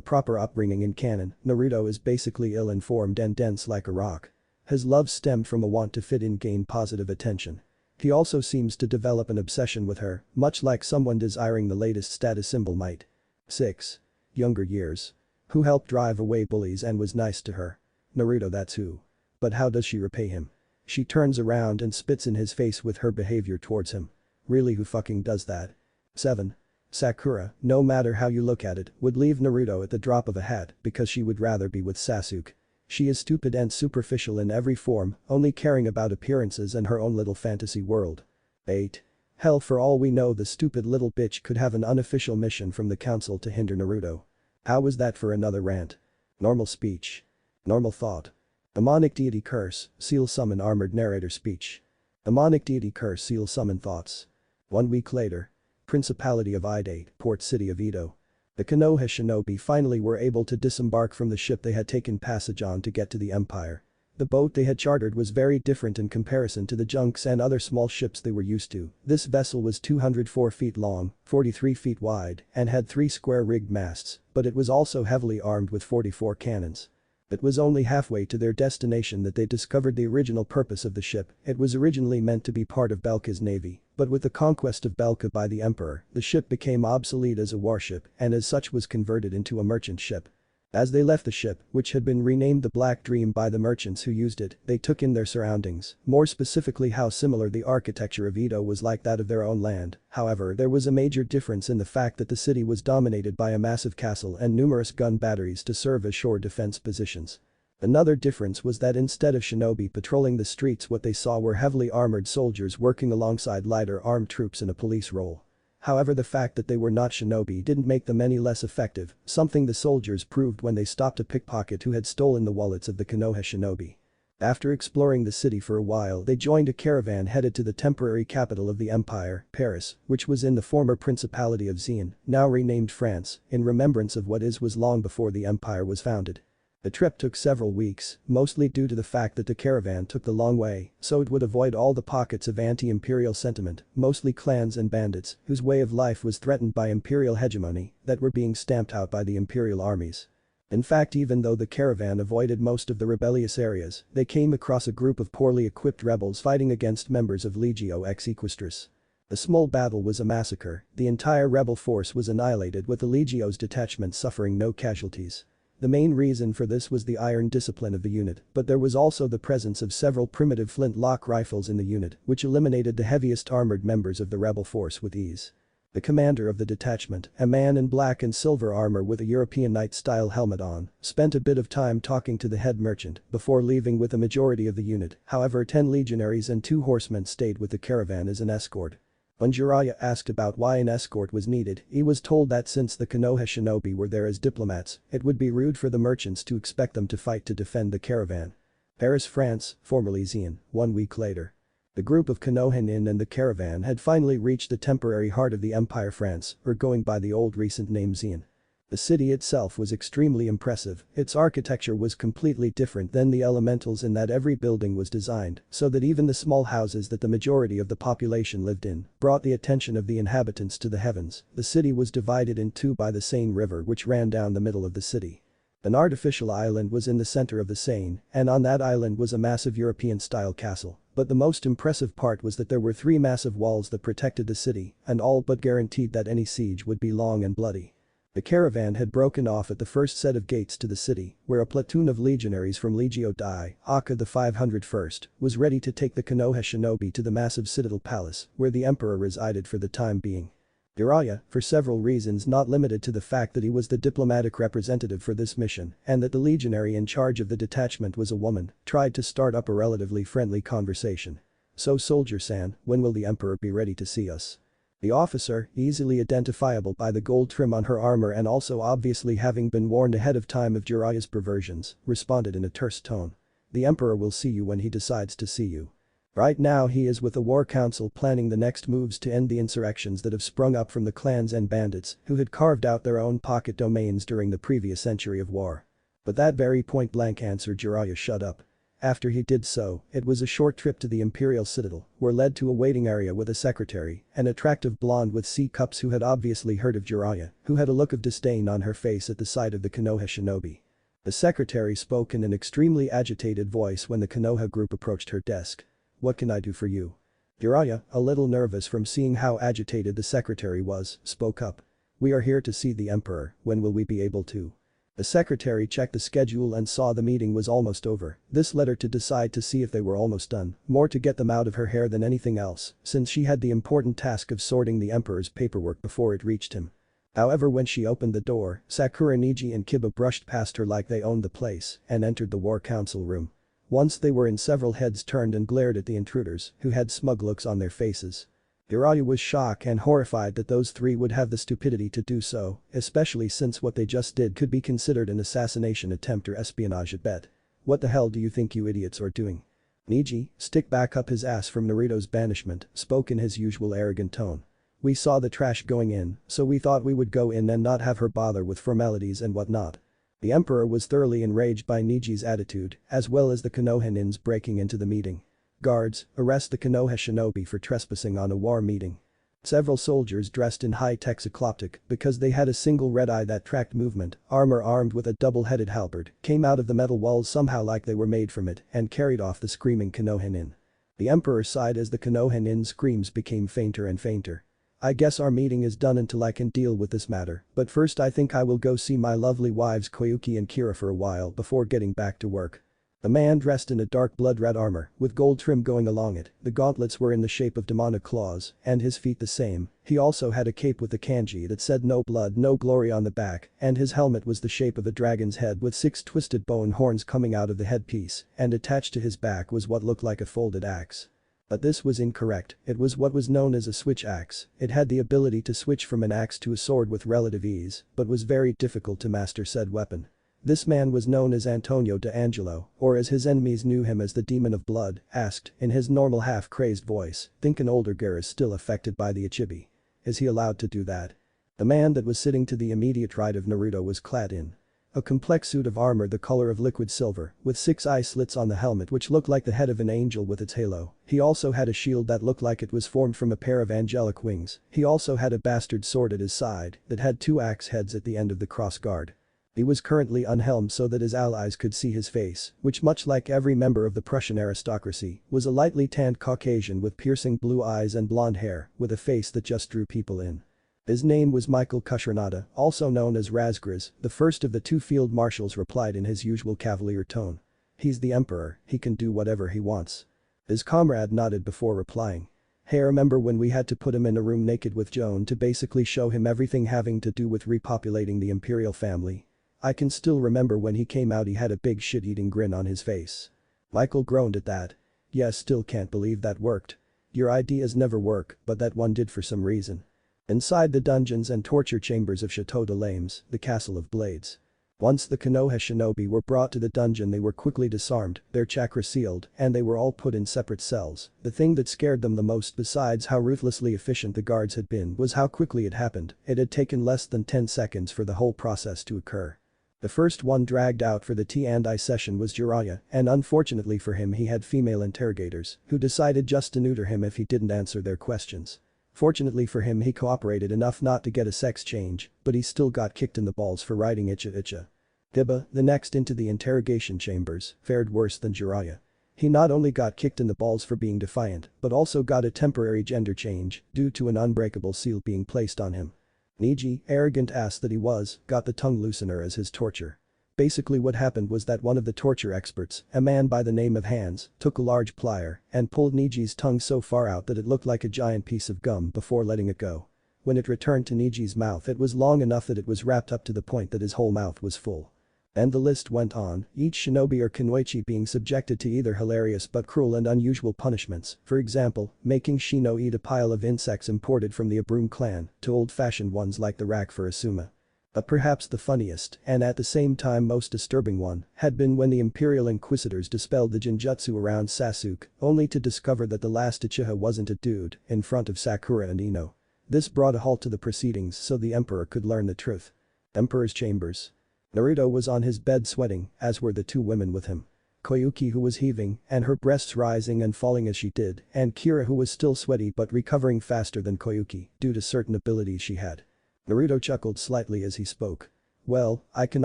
proper upbringing in canon. Naruto is basically ill-informed and dense like a rock. His love stemmed from a want to fit in, gain positive attention. He also seems to develop an obsession with her, much like someone desiring the latest status symbol might. 6. Younger years. Who helped drive away bullies and was nice to her? Naruto, that's who. But how does she repay him? She turns around and spits in his face with her behavior towards him. Really, who fucking does that? 7. Sakura, no matter how you look at it, would leave Naruto at the drop of a hat because she would rather be with Sasuke. She is stupid and superficial in every form, only caring about appearances and her own little fantasy world. 8. Hell, for all we know, the stupid little bitch could have an unofficial mission from the council to hinder Naruto. How was that for another rant? Normal speech. Normal thought. Demonic deity curse, seal summon armored narrator speech. Demonic deity curse, seal summon thoughts. 1 week later. Principality of Ide, port city of Edo. The Konoha shinobi finally were able to disembark from the ship they had taken passage on to get to the empire. The boat they had chartered was very different in comparison to the junks and other small ships they were used to. This vessel was 204 feet long, 43 feet wide, and had 3 square-rigged masts, but it was also heavily armed with 44 cannons. It was only halfway to their destination that they discovered the original purpose of the ship. It was originally meant to be part of Belka's navy, but with the conquest of Belka by the emperor, the ship became obsolete as a warship and as such was converted into a merchant ship. As they left the ship, which had been renamed the Black Dream by the merchants who used it, they took in their surroundings, more specifically how similar the architecture of Edo was like that of their own land. However, there was a major difference in the fact that the city was dominated by a massive castle and numerous gun batteries to serve as shore defense positions. Another difference was that instead of shinobi patrolling the streets, what they saw were heavily armored soldiers working alongside lighter armed troops in a police role. However, the fact that they were not shinobi didn't make them any less effective, something the soldiers proved when they stopped a pickpocket who had stolen the wallets of the Konoha shinobi. After exploring the city for a while, they joined a caravan headed to the temporary capital of the empire, Paris, which was in the former Principality of Xian, now renamed France, in remembrance of what was long before the empire was founded. The trip took several weeks, mostly due to the fact that the caravan took the long way, so it would avoid all the pockets of anti-imperial sentiment, mostly clans and bandits, whose way of life was threatened by imperial hegemony, that were being stamped out by the imperial armies. In fact, even though the caravan avoided most of the rebellious areas, they came across a group of poorly equipped rebels fighting against members of Legio Ex Equestris. The small battle was a massacre, the entire rebel force was annihilated with the Legio's detachment suffering no casualties. The main reason for this was the iron discipline of the unit, but there was also the presence of several primitive flintlock rifles in the unit, which eliminated the heaviest armored members of the rebel force with ease. The commander of the detachment, a man in black and silver armor with a European knight-style helmet on, spent a bit of time talking to the head merchant before leaving with the majority of the unit. However, 10 legionaries and 2 horsemen stayed with the caravan as an escort. When Jiraiya asked about why an escort was needed, he was told that since the Konoha shinobi were there as diplomats, it would be rude for the merchants to expect them to fight to defend the caravan. Paris, France, formerly Xian, 1 week later. The group of Konoha and the caravan had finally reached the temporary heart of the Empire France, or going by the old recent name Xian. The city itself was extremely impressive, its architecture was completely different than the elementals in that every building was designed so that even the small houses that the majority of the population lived in brought the attention of the inhabitants to the heavens. The city was divided in two by the Seine River, which ran down the middle of the city. An artificial island was in the center of the Seine, and on that island was a massive European-style castle. But the most impressive part was that there were 3 massive walls that protected the city and all but guaranteed that any siege would be long and bloody. The caravan had broken off at the first set of gates to the city, where a platoon of legionaries from Legio Dai, Aka the 501st, was ready to take the Konoha shinobi to the massive citadel palace, where the emperor resided for the time being. Jiraiya, for several reasons not limited to the fact that he was the diplomatic representative for this mission and that the legionary in charge of the detachment was a woman, tried to start up a relatively friendly conversation. "So Soldier-san, when will the emperor be ready to see us?" The officer, easily identifiable by the gold trim on her armor and also obviously having been warned ahead of time of Jiraiya's perversions, responded in a terse tone. "The emperor will see you when he decides to see you. Right now he is with the war council planning the next moves to end the insurrections that have sprung up from the clans and bandits who had carved out their own pocket domains during the previous century of war." But that very point-blank answer Jiraiya shut up. After he did so, it was a short trip to the Imperial Citadel, where led to a waiting area with a secretary, an attractive blonde with C-cups who had obviously heard of Jiraiya, who had a look of disdain on her face at the sight of the Konoha shinobi. The secretary spoke in an extremely agitated voice when the Konoha group approached her desk. "What can I do for you?" Jiraiya, a little nervous from seeing how agitated the secretary was, spoke up. "We are here to see the emperor, when will we be able to?" The secretary checked the schedule and saw the meeting was almost over. This led her to decide to see if they were almost done, more to get them out of her hair than anything else, since she had the important task of sorting the emperor's paperwork before it reached him. However, when she opened the door, Sakura, Niji and Kiba brushed past her like they owned the place and entered the war council room. Once they were in, several heads turned and glared at the intruders, who had smug looks on their faces. Jiraiya was shocked and horrified that those three would have the stupidity to do so, especially since what they just did could be considered an assassination attempt or espionage at best. "What the hell do you think you idiots are doing?" Niji, stick back up his ass from Naruto's banishment, spoke in his usual arrogant tone. "We saw the trash going in, so we thought we would go in and not have her bother with formalities and whatnot." The emperor was thoroughly enraged by Niji's attitude, as well as the Konoha ninjas breaking into the meeting. "Guards, arrest the Konoha shinobi for trespassing on a war meeting." Several soldiers dressed in high-tech ecloptic because they had a single red eye that tracked movement, armor armed with a double-headed halberd, came out of the metal walls somehow like they were made from it and carried off the screaming Konoha nin. The emperor sighed as the Konoha nin's screams became fainter and fainter. "I guess our meeting is done until I can deal with this matter, but first I think I will go see my lovely wives Koyuki and Kira for a while before getting back to work." The man dressed in a dark blood-red armor, with gold trim going along it, the gauntlets were in the shape of demonic claws, and his feet the same. He also had a cape with the kanji that said "No blood, no glory" on the back, and his helmet was the shape of a dragon's head with 6 twisted bone horns coming out of the headpiece, and attached to his back was what looked like a folded axe. But this was incorrect, it was what was known as a switch axe. It had the ability to switch from an axe to a sword with relative ease, but was very difficult to master said weapon. This man was known as Antonio D'Angelo, or as his enemies knew him as the Demon of Blood, asked, in his normal half-crazed voice, "Think an older gear is still affected by the Ichibi? Is he allowed to do that?" The man that was sitting to the immediate right of Naruto was clad in a complex suit of armor the color of liquid silver, with 6 eye slits on the helmet which looked like the head of an angel with its halo. He also had a shield that looked like it was formed from a pair of angelic wings. He also had a bastard sword at his side that had 2 axe heads at the end of the cross guard. He was currently unhelmed so that his allies could see his face, which much like every member of the Prussian aristocracy, was a lightly tanned Caucasian with piercing blue eyes and blonde hair, with a face that just drew people in. His name was Michael Kushernada, also known as Razgriz. The first of the 2 field marshals replied in his usual cavalier tone. "He's the emperor, he can do whatever he wants." His comrade nodded before replying. "Hey, remember when we had to put him in a room naked with Joan to basically show him everything having to do with repopulating the imperial family? I can still remember when he came out he had a big shit-eating grin on his face." Michael groaned at that. "Yeah, still can't believe that worked. Your ideas never work, but that one did for some reason." Inside the dungeons and torture chambers of Chateau de Lames, the Castle of Blades. Once the Konoha shinobi were brought to the dungeon they were quickly disarmed, their chakra sealed, and they were all put in separate cells. The thing that scared them the most besides how ruthlessly efficient the guards had been was how quickly it happened. It had taken less than 10 seconds for the whole process to occur. The first one dragged out for the T&I session was Jiraiya, and unfortunately for him he had female interrogators, who decided just to neuter him if he didn't answer their questions. Fortunately for him he cooperated enough not to get a sex change, but he still got kicked in the balls for writing "Icha Icha." Kiba, the next into the interrogation chambers, fared worse than Jiraiya. He not only got kicked in the balls for being defiant, but also got a temporary gender change due to an unbreakable seal being placed on him. Niji, arrogant ass that he was, got the tongue loosener as his torture. Basically what happened was that one of the torture experts, a man by the name of Hans, took a large plier and pulled Niji's tongue so far out that it looked like a giant piece of gum before letting it go. When it returned to Niji's mouth it was long enough that it was wrapped up to the point that his whole mouth was full. And the list went on, each shinobi or kunoichi being subjected to either hilarious but cruel and unusual punishments, for example, making Shino eat a pile of insects imported from the Abrum clan, to old-fashioned ones like the rack for Asuma. But perhaps the funniest, and at the same time most disturbing one, had been when the Imperial Inquisitors dispelled the Genjutsu around Sasuke, only to discover that the last Uchiha wasn't a dude, in front of Sakura and Ino. This brought a halt to the proceedings so the Emperor could learn the truth. Emperor's chambers. Naruto was on his bed sweating, as were the two women with him. Koyuki, who was heaving, and her breasts rising and falling as she did, and Kira, who was still sweaty but recovering faster than Koyuki, due to certain abilities she had. Naruto chuckled slightly as he spoke. Well, I can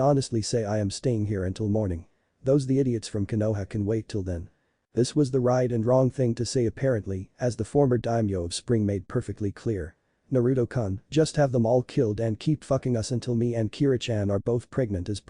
honestly say I am staying here until morning. Those the idiots from Konoha can wait till then. This was the right and wrong thing to say apparently, as the former daimyo of Spring made perfectly clear. Naruto-kun, just have them all killed and keep fucking us until me and Kira-chan are both pregnant as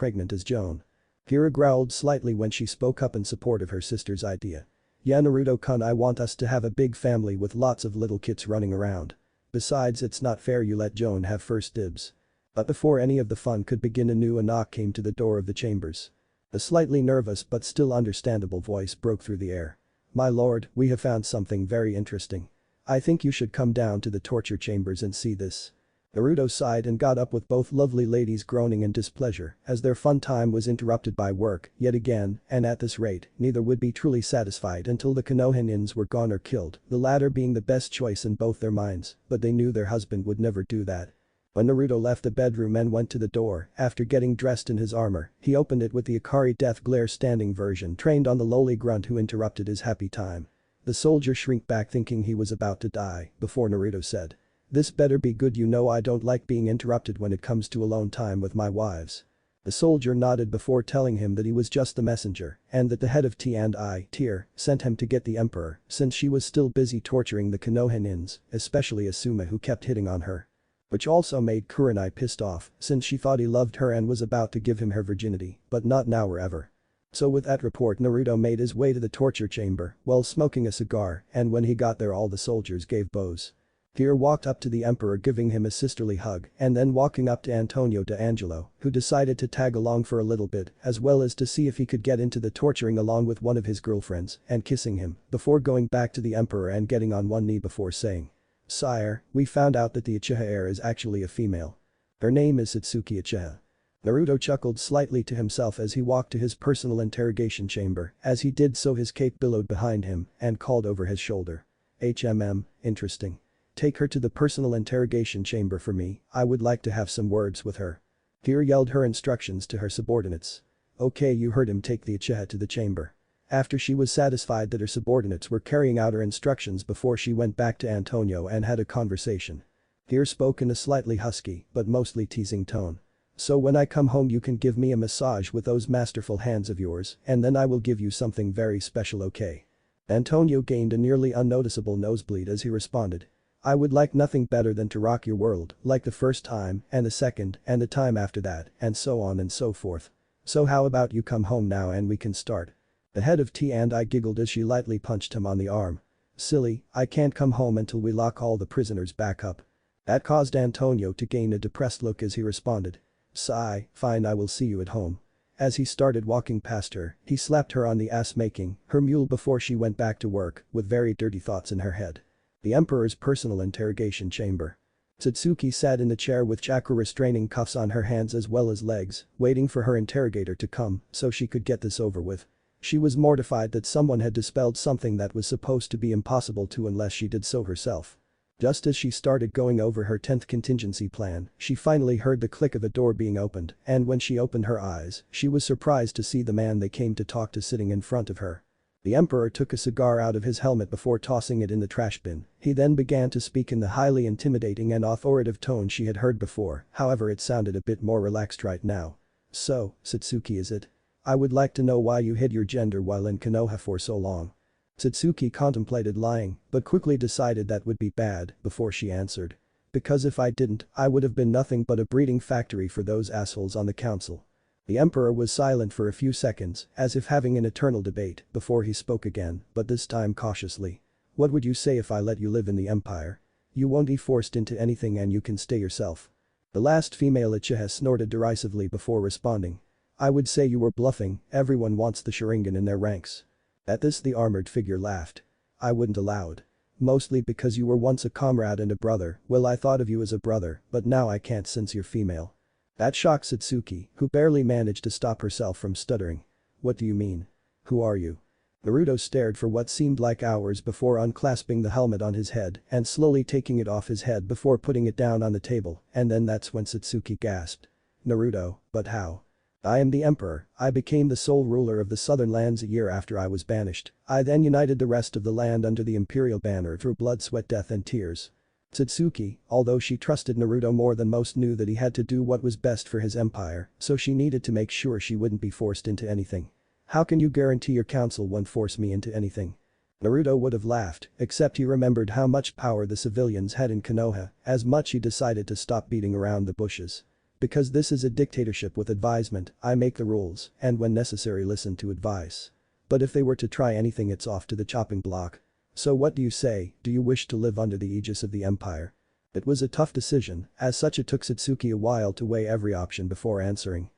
Joan. Kira growled slightly when she spoke up in support of her sister's idea. Yeah, Naruto-kun, I want us to have a big family with lots of little kids running around. Besides, it's not fair you let Joan have first dibs. But before any of the fun could begin, a knock came to the door of the chambers. A slightly nervous but still understandable voice broke through the air. My lord, we have found something very interesting. I think you should come down to the torture chambers and see this. Naruto sighed and got up with both lovely ladies groaning in displeasure as their fun time was interrupted by work yet again, and at this rate, neither would be truly satisfied until the Konohans were gone or killed, the latter being the best choice in both their minds, but they knew their husband would never do that. When Naruto left the bedroom and went to the door, after getting dressed in his armor, he opened it with the Akari Death Glare standing version trained on the lowly grunt who interrupted his happy time. The soldier shrieked back thinking he was about to die, before Naruto said. This better be good, you know I don't like being interrupted when it comes to alone time with my wives. The soldier nodded before telling him that he was just the messenger and that the head of T&I tier sent him to get the emperor since she was still busy torturing the Konohans, especially Asuma who kept hitting on her. Which also made Kurenai pissed off since she thought he loved her and was about to give him her virginity, but not now or ever. So with that report, Naruto made his way to the torture chamber while smoking a cigar, and when he got there all the soldiers gave bows. Kira walked up to the emperor giving him a sisterly hug and then walking up to Antonio D'Angelo, who decided to tag along for a little bit as well as to see if he could get into the torturing along with one of his girlfriends and kissing him before going back to the emperor and getting on one knee before saying. Sire, we found out that the Uchiha heir is actually a female. Her name is Satsuki Uchiha. Naruto chuckled slightly to himself as he walked to his personal interrogation chamber. As he did so his cape billowed behind him and called over his shoulder. Interesting. Take her to the personal interrogation chamber for me, I would like to have some words with her. Kira yelled her instructions to her subordinates. Okay, you heard him, take the Uchiha to the chamber. After she was satisfied that her subordinates were carrying out her instructions before she went back to Antonio and had a conversation. Kira spoke in a slightly husky but mostly teasing tone. So when I come home you can give me a massage with those masterful hands of yours and then I will give you something very special, okay? Antonio gained a nearly unnoticeable nosebleed as he responded. I would like nothing better than to rock your world, like the first time, and the second, and the time after that, and so on and so forth. So how about you come home now and we can start? The head of T&I giggled as she lightly punched him on the arm. Silly, I can't come home until we lock all the prisoners back up. That caused Antonio to gain a depressed look as he responded. Sigh, fine, I will see you at home. As he started walking past her, he slapped her on the ass making her mule before she went back to work with very dirty thoughts in her head. The emperor's personal interrogation chamber. Satsuki sat in the chair with chakra restraining cuffs on her hands as well as legs, waiting for her interrogator to come so she could get this over with. She was mortified that someone had dispelled something that was supposed to be impossible to unless she did so herself. Just as she started going over her 10th contingency plan, she finally heard the click of a door being opened, and when she opened her eyes, she was surprised to see the man they came to talk to sitting in front of her. The emperor took a cigar out of his helmet before tossing it in the trash bin. He then began to speak in the highly intimidating and authoritative tone she had heard before, however it sounded a bit more relaxed right now. So, Satsuki, is it? I would like to know why you hid your gender while in Konoha for so long. Satsuki contemplated lying, but quickly decided that would be bad before she answered. Because if I didn't, I would have been nothing but a breeding factory for those assholes on the council. The emperor was silent for a few seconds, as if having an eternal debate, before he spoke again, but this time cautiously. What would you say if I let you live in the empire? You won't be forced into anything and you can stay yourself. The last female Uchiha snorted derisively before responding. I would say you were bluffing, everyone wants the Sharingan in their ranks. At this the armored figure laughed. I wouldn't allow it. Mostly because you were once a comrade and a brother, well I thought of you as a brother, but now I can't since you're female. That shocked Satsuki, who barely managed to stop herself from stuttering. What do you mean? Who are you? Naruto stared for what seemed like hours before unclasping the helmet on his head and slowly taking it off his head before putting it down on the table, and then that's when Satsuki gasped. Naruto, but how? I am the emperor, I became the sole ruler of the southern lands a year after I was banished. I then united the rest of the land under the imperial banner through blood, sweat, death and tears. Satsuki, although she trusted Naruto more than most, knew that he had to do what was best for his empire, so she needed to make sure she wouldn't be forced into anything. How can you guarantee your council won't force me into anything? Naruto would have laughed, except he remembered how much power the civilians had in Konoha, as much he decided to stop beating around the bushes. Because this is a dictatorship with advisement, I make the rules, and when necessary listen to advice. But if they were to try anything it's off to the chopping block. So what do you say, do you wish to live under the aegis of the empire? It was a tough decision, as such it took Satsuki a while to weigh every option before answering.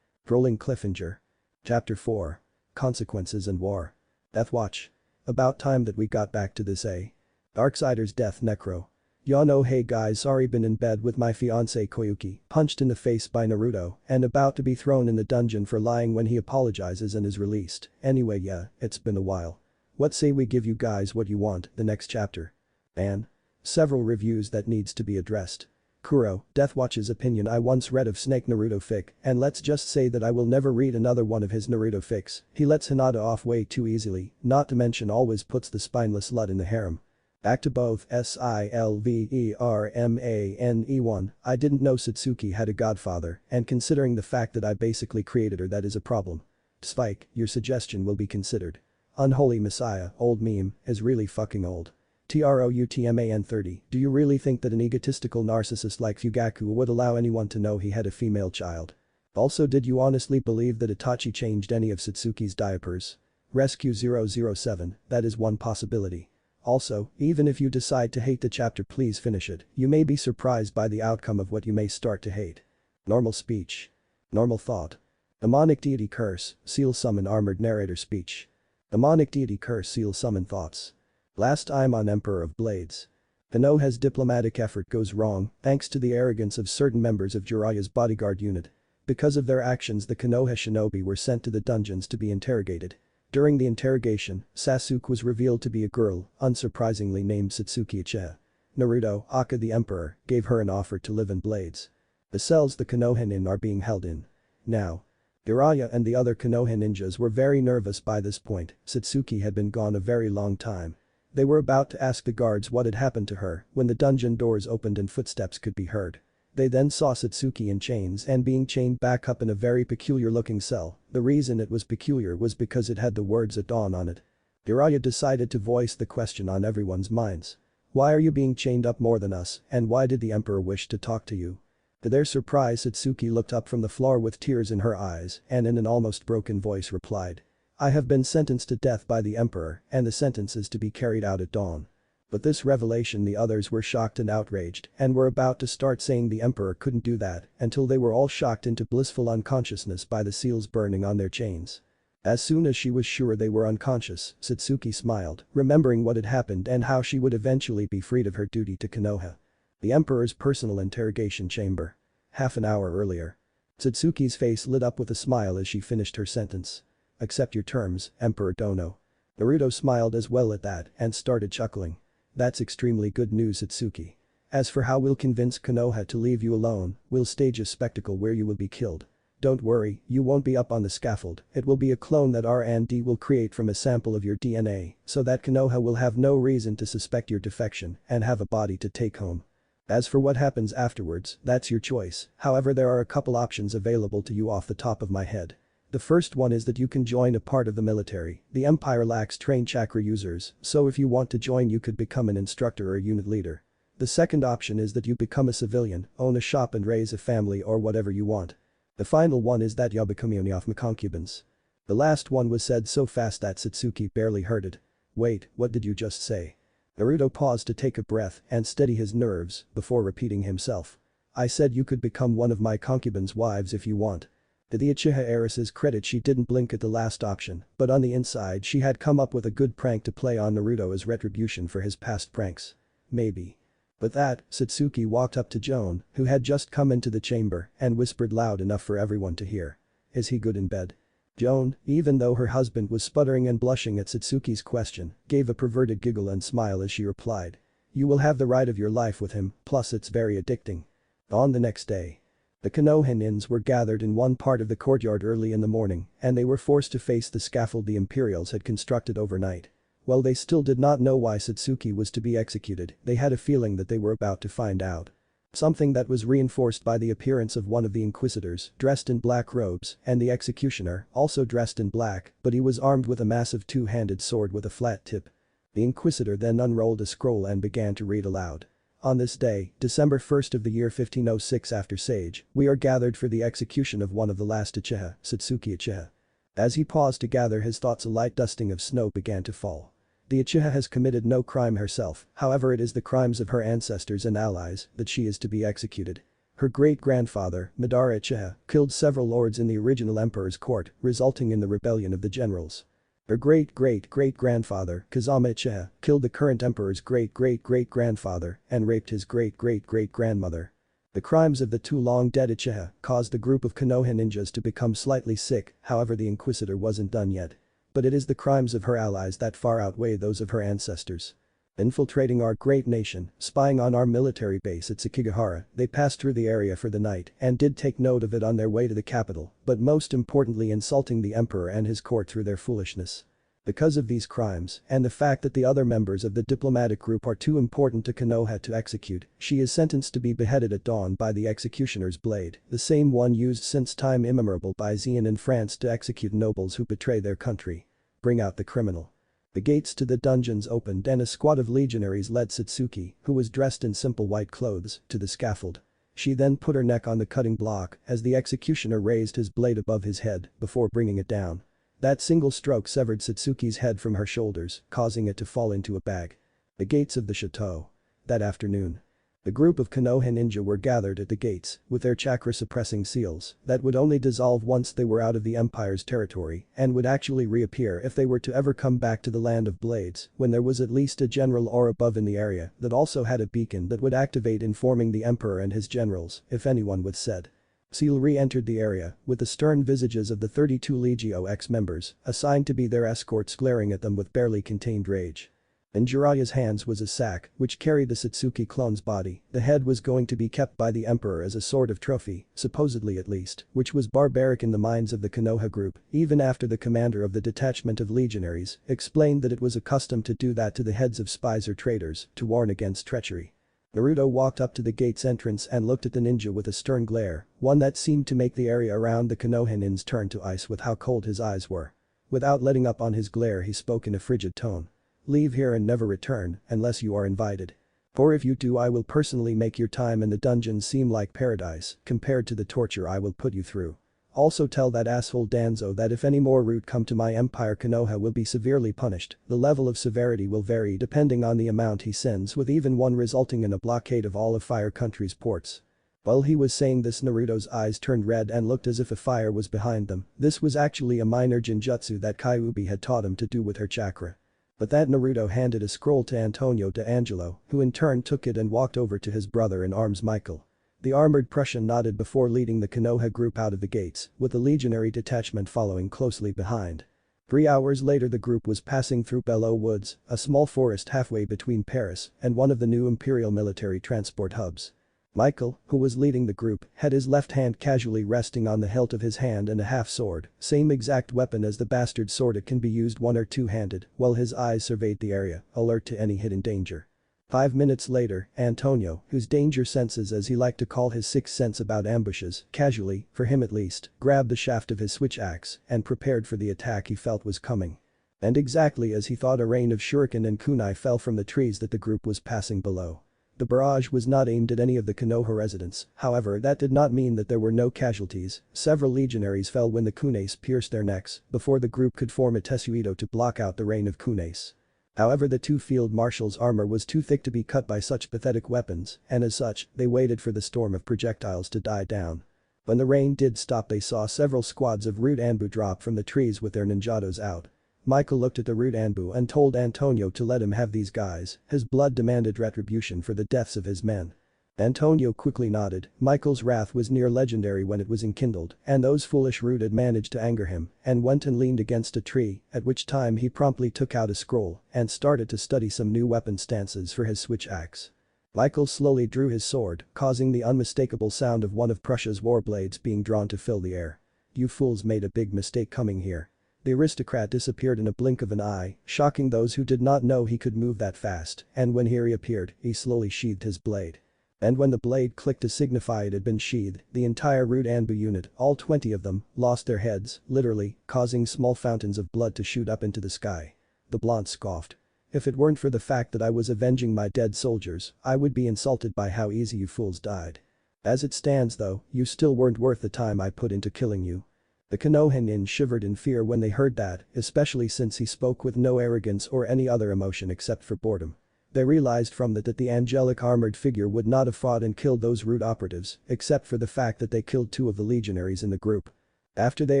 Rolling Cliffinger. Chapter 4. Consequences and War. Death Watch. About time that we got back to this, eh? Darksider's death necro. Yano, hey guys, sorry, been in bed with my fiancée Koyuki, punched in the face by Naruto, and about to be thrown in the dungeon for lying when he apologizes and is released. Anyway, yeah, it's been a while. What say we give you guys what you want, the next chapter? Man. Several reviews that needs to be addressed. Kuro, Deathwatch's opinion. I once read of Snake Naruto fic, and let's just say that I will never read another one of his Naruto fics. He lets Hinata off way too easily, not to mention always puts the spineless slut in the harem. Back to both Silvermane1. I didn't know Satsuki had a godfather, and considering the fact that I basically created her, that is a problem. Spike, your suggestion will be considered. Unholy Messiah, old meme, is really fucking old. TROUTMAN30, do you really think that an egotistical narcissist like Fugaku would allow anyone to know he had a female child? Also, did you honestly believe that Itachi changed any of Satsuki's diapers? Rescue 007, that is one possibility. Also, even if you decide to hate the chapter, please finish it, you may be surprised by the outcome of what you may start to hate. Normal speech. Normal thought. Demonic deity curse, seal summon armored narrator speech. Demonic deity curse, seal summon thoughts. Last time on Emperor of Blades. Konoha's diplomatic effort goes wrong thanks to the arrogance of certain members of Jiraiya's bodyguard unit. Because of their actions, the Konoha shinobi were sent to the dungeons to be interrogated. During the interrogation, Sasuke was revealed to be a girl, unsurprisingly named Satsuki Uchiha. Naruto, Aka the Emperor, gave her an offer to live in Blades. The cells the Konoha in are being held in. Now. Jiraiya and the other Konoha ninjas were very nervous by this point. Satsuki had been gone a very long time. They were about to ask the guards what had happened to her when the dungeon doors opened and footsteps could be heard. They then saw Satsuki in chains and being chained back up in a very peculiar looking cell. The reason it was peculiar was because it had the words "at dawn" on it. Jiraiya decided to voice the question on everyone's minds. Why are you being chained up more than us, and why did the emperor wish to talk to you? To their surprise, Satsuki looked up from the floor with tears in her eyes and in an almost broken voice replied. I have been sentenced to death by the emperor, and the sentence is to be carried out at dawn. But this revelation, the others were shocked and outraged and were about to start saying the emperor couldn't do that until they were all shocked into blissful unconsciousness by the seals burning on their chains. As soon as she was sure they were unconscious, Satsuki smiled, remembering what had happened and how she would eventually be freed of her duty to Konoha. The emperor's personal interrogation chamber. Half an hour earlier. Satsuki's face lit up with a smile as she finished her sentence. Accept your terms, Emperor Dono. Naruto smiled as well at that and started chuckling. That's extremely good news, Satsuki. As for how we'll convince Konoha to leave you alone, we'll stage a spectacle where you will be killed. Don't worry, you won't be up on the scaffold, it will be a clone that R&D will create from a sample of your DNA, so that Konoha will have no reason to suspect your defection and have a body to take home. As for what happens afterwards, that's your choice, however there are a couple options available to you off the top of my head. The first one is that you can join a part of the military. The empire lacks trained chakra users, so if you want to join you could become an instructor or a unit leader. The second option is that you become a civilian, own a shop and raise a family or whatever you want. The final one is that you become of concubines. The last one was said so fast that Satsuki barely heard it. Wait, what did you just say? Naruto paused to take a breath and steady his nerves before repeating himself. I said you could become one of my concubines' wives if you want. To the Uchiha heiress's credit, she didn't blink at the last option, but on the inside she had come up with a good prank to play on Naruto as retribution for his past pranks. Maybe. But that, Satsuki walked up to Joan, who had just come into the chamber, and whispered loud enough for everyone to hear. Is he good in bed? Joan, even though her husband was sputtering and blushing at Satsuki's question, gave a perverted giggle and smile as she replied. You will have the ride of your life with him, plus it's very addicting. On the next day. The Konoha ninjas were gathered in one part of the courtyard early in the morning, and they were forced to face the scaffold the Imperials had constructed overnight. While they still did not know why Satsuki was to be executed, they had a feeling that they were about to find out. Something that was reinforced by the appearance of one of the inquisitors, dressed in black robes, and the executioner, also dressed in black, but he was armed with a massive two-handed sword with a flat tip. The inquisitor then unrolled a scroll and began to read aloud. On this day, December 1st of the year 1506 after Sage, we are gathered for the execution of one of the last Uchiha, Satsuki Uchiha. As he paused to gather his thoughts, a light dusting of snow began to fall. The Uchiha has committed no crime herself, however it is the crimes of her ancestors and allies that she is to be executed. Her great-grandfather, Madara Uchiha, killed several lords in the original emperor's court, resulting in the rebellion of the generals. Her great-great-great-grandfather, Kazama Uchiha, killed the current emperor's great-great-great-grandfather and raped his great-great-great-grandmother. The crimes of the two long-dead Uchiha caused the group of Konoha ninjas to become slightly sick, however the Inquisitor wasn't done yet. But it is the crimes of her allies that far outweigh those of her ancestors. Infiltrating our great nation, spying on our military base at Sekigahara, they passed through the area for the night and did take note of it on their way to the capital, but most importantly insulting the emperor and his court through their foolishness. Because of these crimes, and the fact that the other members of the diplomatic group are too important to Konoha to execute, she is sentenced to be beheaded at dawn by the executioner's blade, the same one used since time immemorial by Xian in France to execute nobles who betray their country. Bring out the criminal. The gates to the dungeons opened and a squad of legionaries led Satsuki, who was dressed in simple white clothes, to the scaffold. She then put her neck on the cutting block as the executioner raised his blade above his head before bringing it down. That single stroke severed Satsuki's head from her shoulders, causing it to fall into a bag. The gates of the chateau. That afternoon. The group of Konoha ninja were gathered at the gates, with their chakra-suppressing seals, that would only dissolve once they were out of the Empire's territory, and would actually reappear if they were to ever come back to the Land of Blades, when there was at least a general or above in the area that also had a beacon that would activate informing the Emperor and his generals, if anyone was said. Seal re-entered the area, with the stern visages of the 32 Legio X members, assigned to be their escorts glaring at them with barely contained rage. In Jiraiya's hands was a sack, which carried the Satsuki clone's body. The head was going to be kept by the emperor as a sort of trophy, supposedly at least, which was barbaric in the minds of the Konoha group, even after the commander of the detachment of legionaries explained that it was accustomed to do that to the heads of spies or traitors, to warn against treachery. Naruto walked up to the gate's entrance and looked at the ninja with a stern glare, one that seemed to make the area around the Konoha ninjas turn to ice with how cold his eyes were. Without letting up on his glare, he spoke in a frigid tone. Leave here and never return, unless you are invited. For if you do, I will personally make your time in the dungeon seem like paradise compared to the torture I will put you through. Also tell that asshole Danzo that if any more route come to my empire, Konoha will be severely punished. The level of severity will vary depending on the amount he sends, with even one resulting in a blockade of all of Fire Country's ports. While he was saying this, Naruto's eyes turned red and looked as if a fire was behind them. This was actually a minor genjutsu that Kyuubi had taught him to do with her chakra. But that Naruto handed a scroll to Antonio D'Angelo, who in turn took it and walked over to his brother-in-arms Michael. The armored Prussian nodded before leading the Konoha group out of the gates, with the legionary detachment following closely behind. 3 hours later, the group was passing through Belleau Woods, a small forest halfway between Paris and one of the new Imperial military transport hubs. Michael, who was leading the group, had his left hand casually resting on the hilt of his hand and a half-sword, same exact weapon as the bastard sword. It can be used one or two-handed, while his eyes surveyed the area, alert to any hidden danger. 5 minutes later, Antonio, whose danger senses as he liked to call his sixth sense about ambushes, casually, for him at least, grabbed the shaft of his switch axe and prepared for the attack he felt was coming. And exactly as he thought, a rain of shuriken and kunai fell from the trees that the group was passing below. The barrage was not aimed at any of the Konoha residents, however that did not mean that there were no casualties. Several legionaries fell when the kunais pierced their necks before the group could form a tesuito to block out the rain of kunais. However, the two field marshals' armor was too thick to be cut by such pathetic weapons, and as such, they waited for the storm of projectiles to die down. When the rain did stop, they saw several squads of root anbu drop from the trees with their ninjados out. Michael looked at the root anbu and told Antonio to let him have these guys. His blood demanded retribution for the deaths of his men. Antonio quickly nodded. Michael's wrath was near legendary when it was enkindled, and those foolish root had managed to anger him and went and leaned against a tree, at which time he promptly took out a scroll and started to study some new weapon stances for his switch axe. Michael slowly drew his sword, causing the unmistakable sound of one of Prussia's war blades being drawn to fill the air. "You fools made a big mistake coming here." The aristocrat disappeared in a blink of an eye, shocking those who did not know he could move that fast, and when he reappeared, he slowly sheathed his blade. And when the blade clicked to signify it had been sheathed, the entire root anbu unit, all 20 of them, lost their heads, literally, causing small fountains of blood to shoot up into the sky. The blonde scoffed. "If it weren't for the fact that I was avenging my dead soldiers, I would be insulted by how easy you fools died. As it stands though, you still weren't worth the time I put into killing you." The Konoha shivered in fear when they heard that, especially since he spoke with no arrogance or any other emotion except for boredom. They realized from that the angelic armored figure would not have fought and killed those root operatives, except for the fact that they killed 2 of the legionaries in the group. After they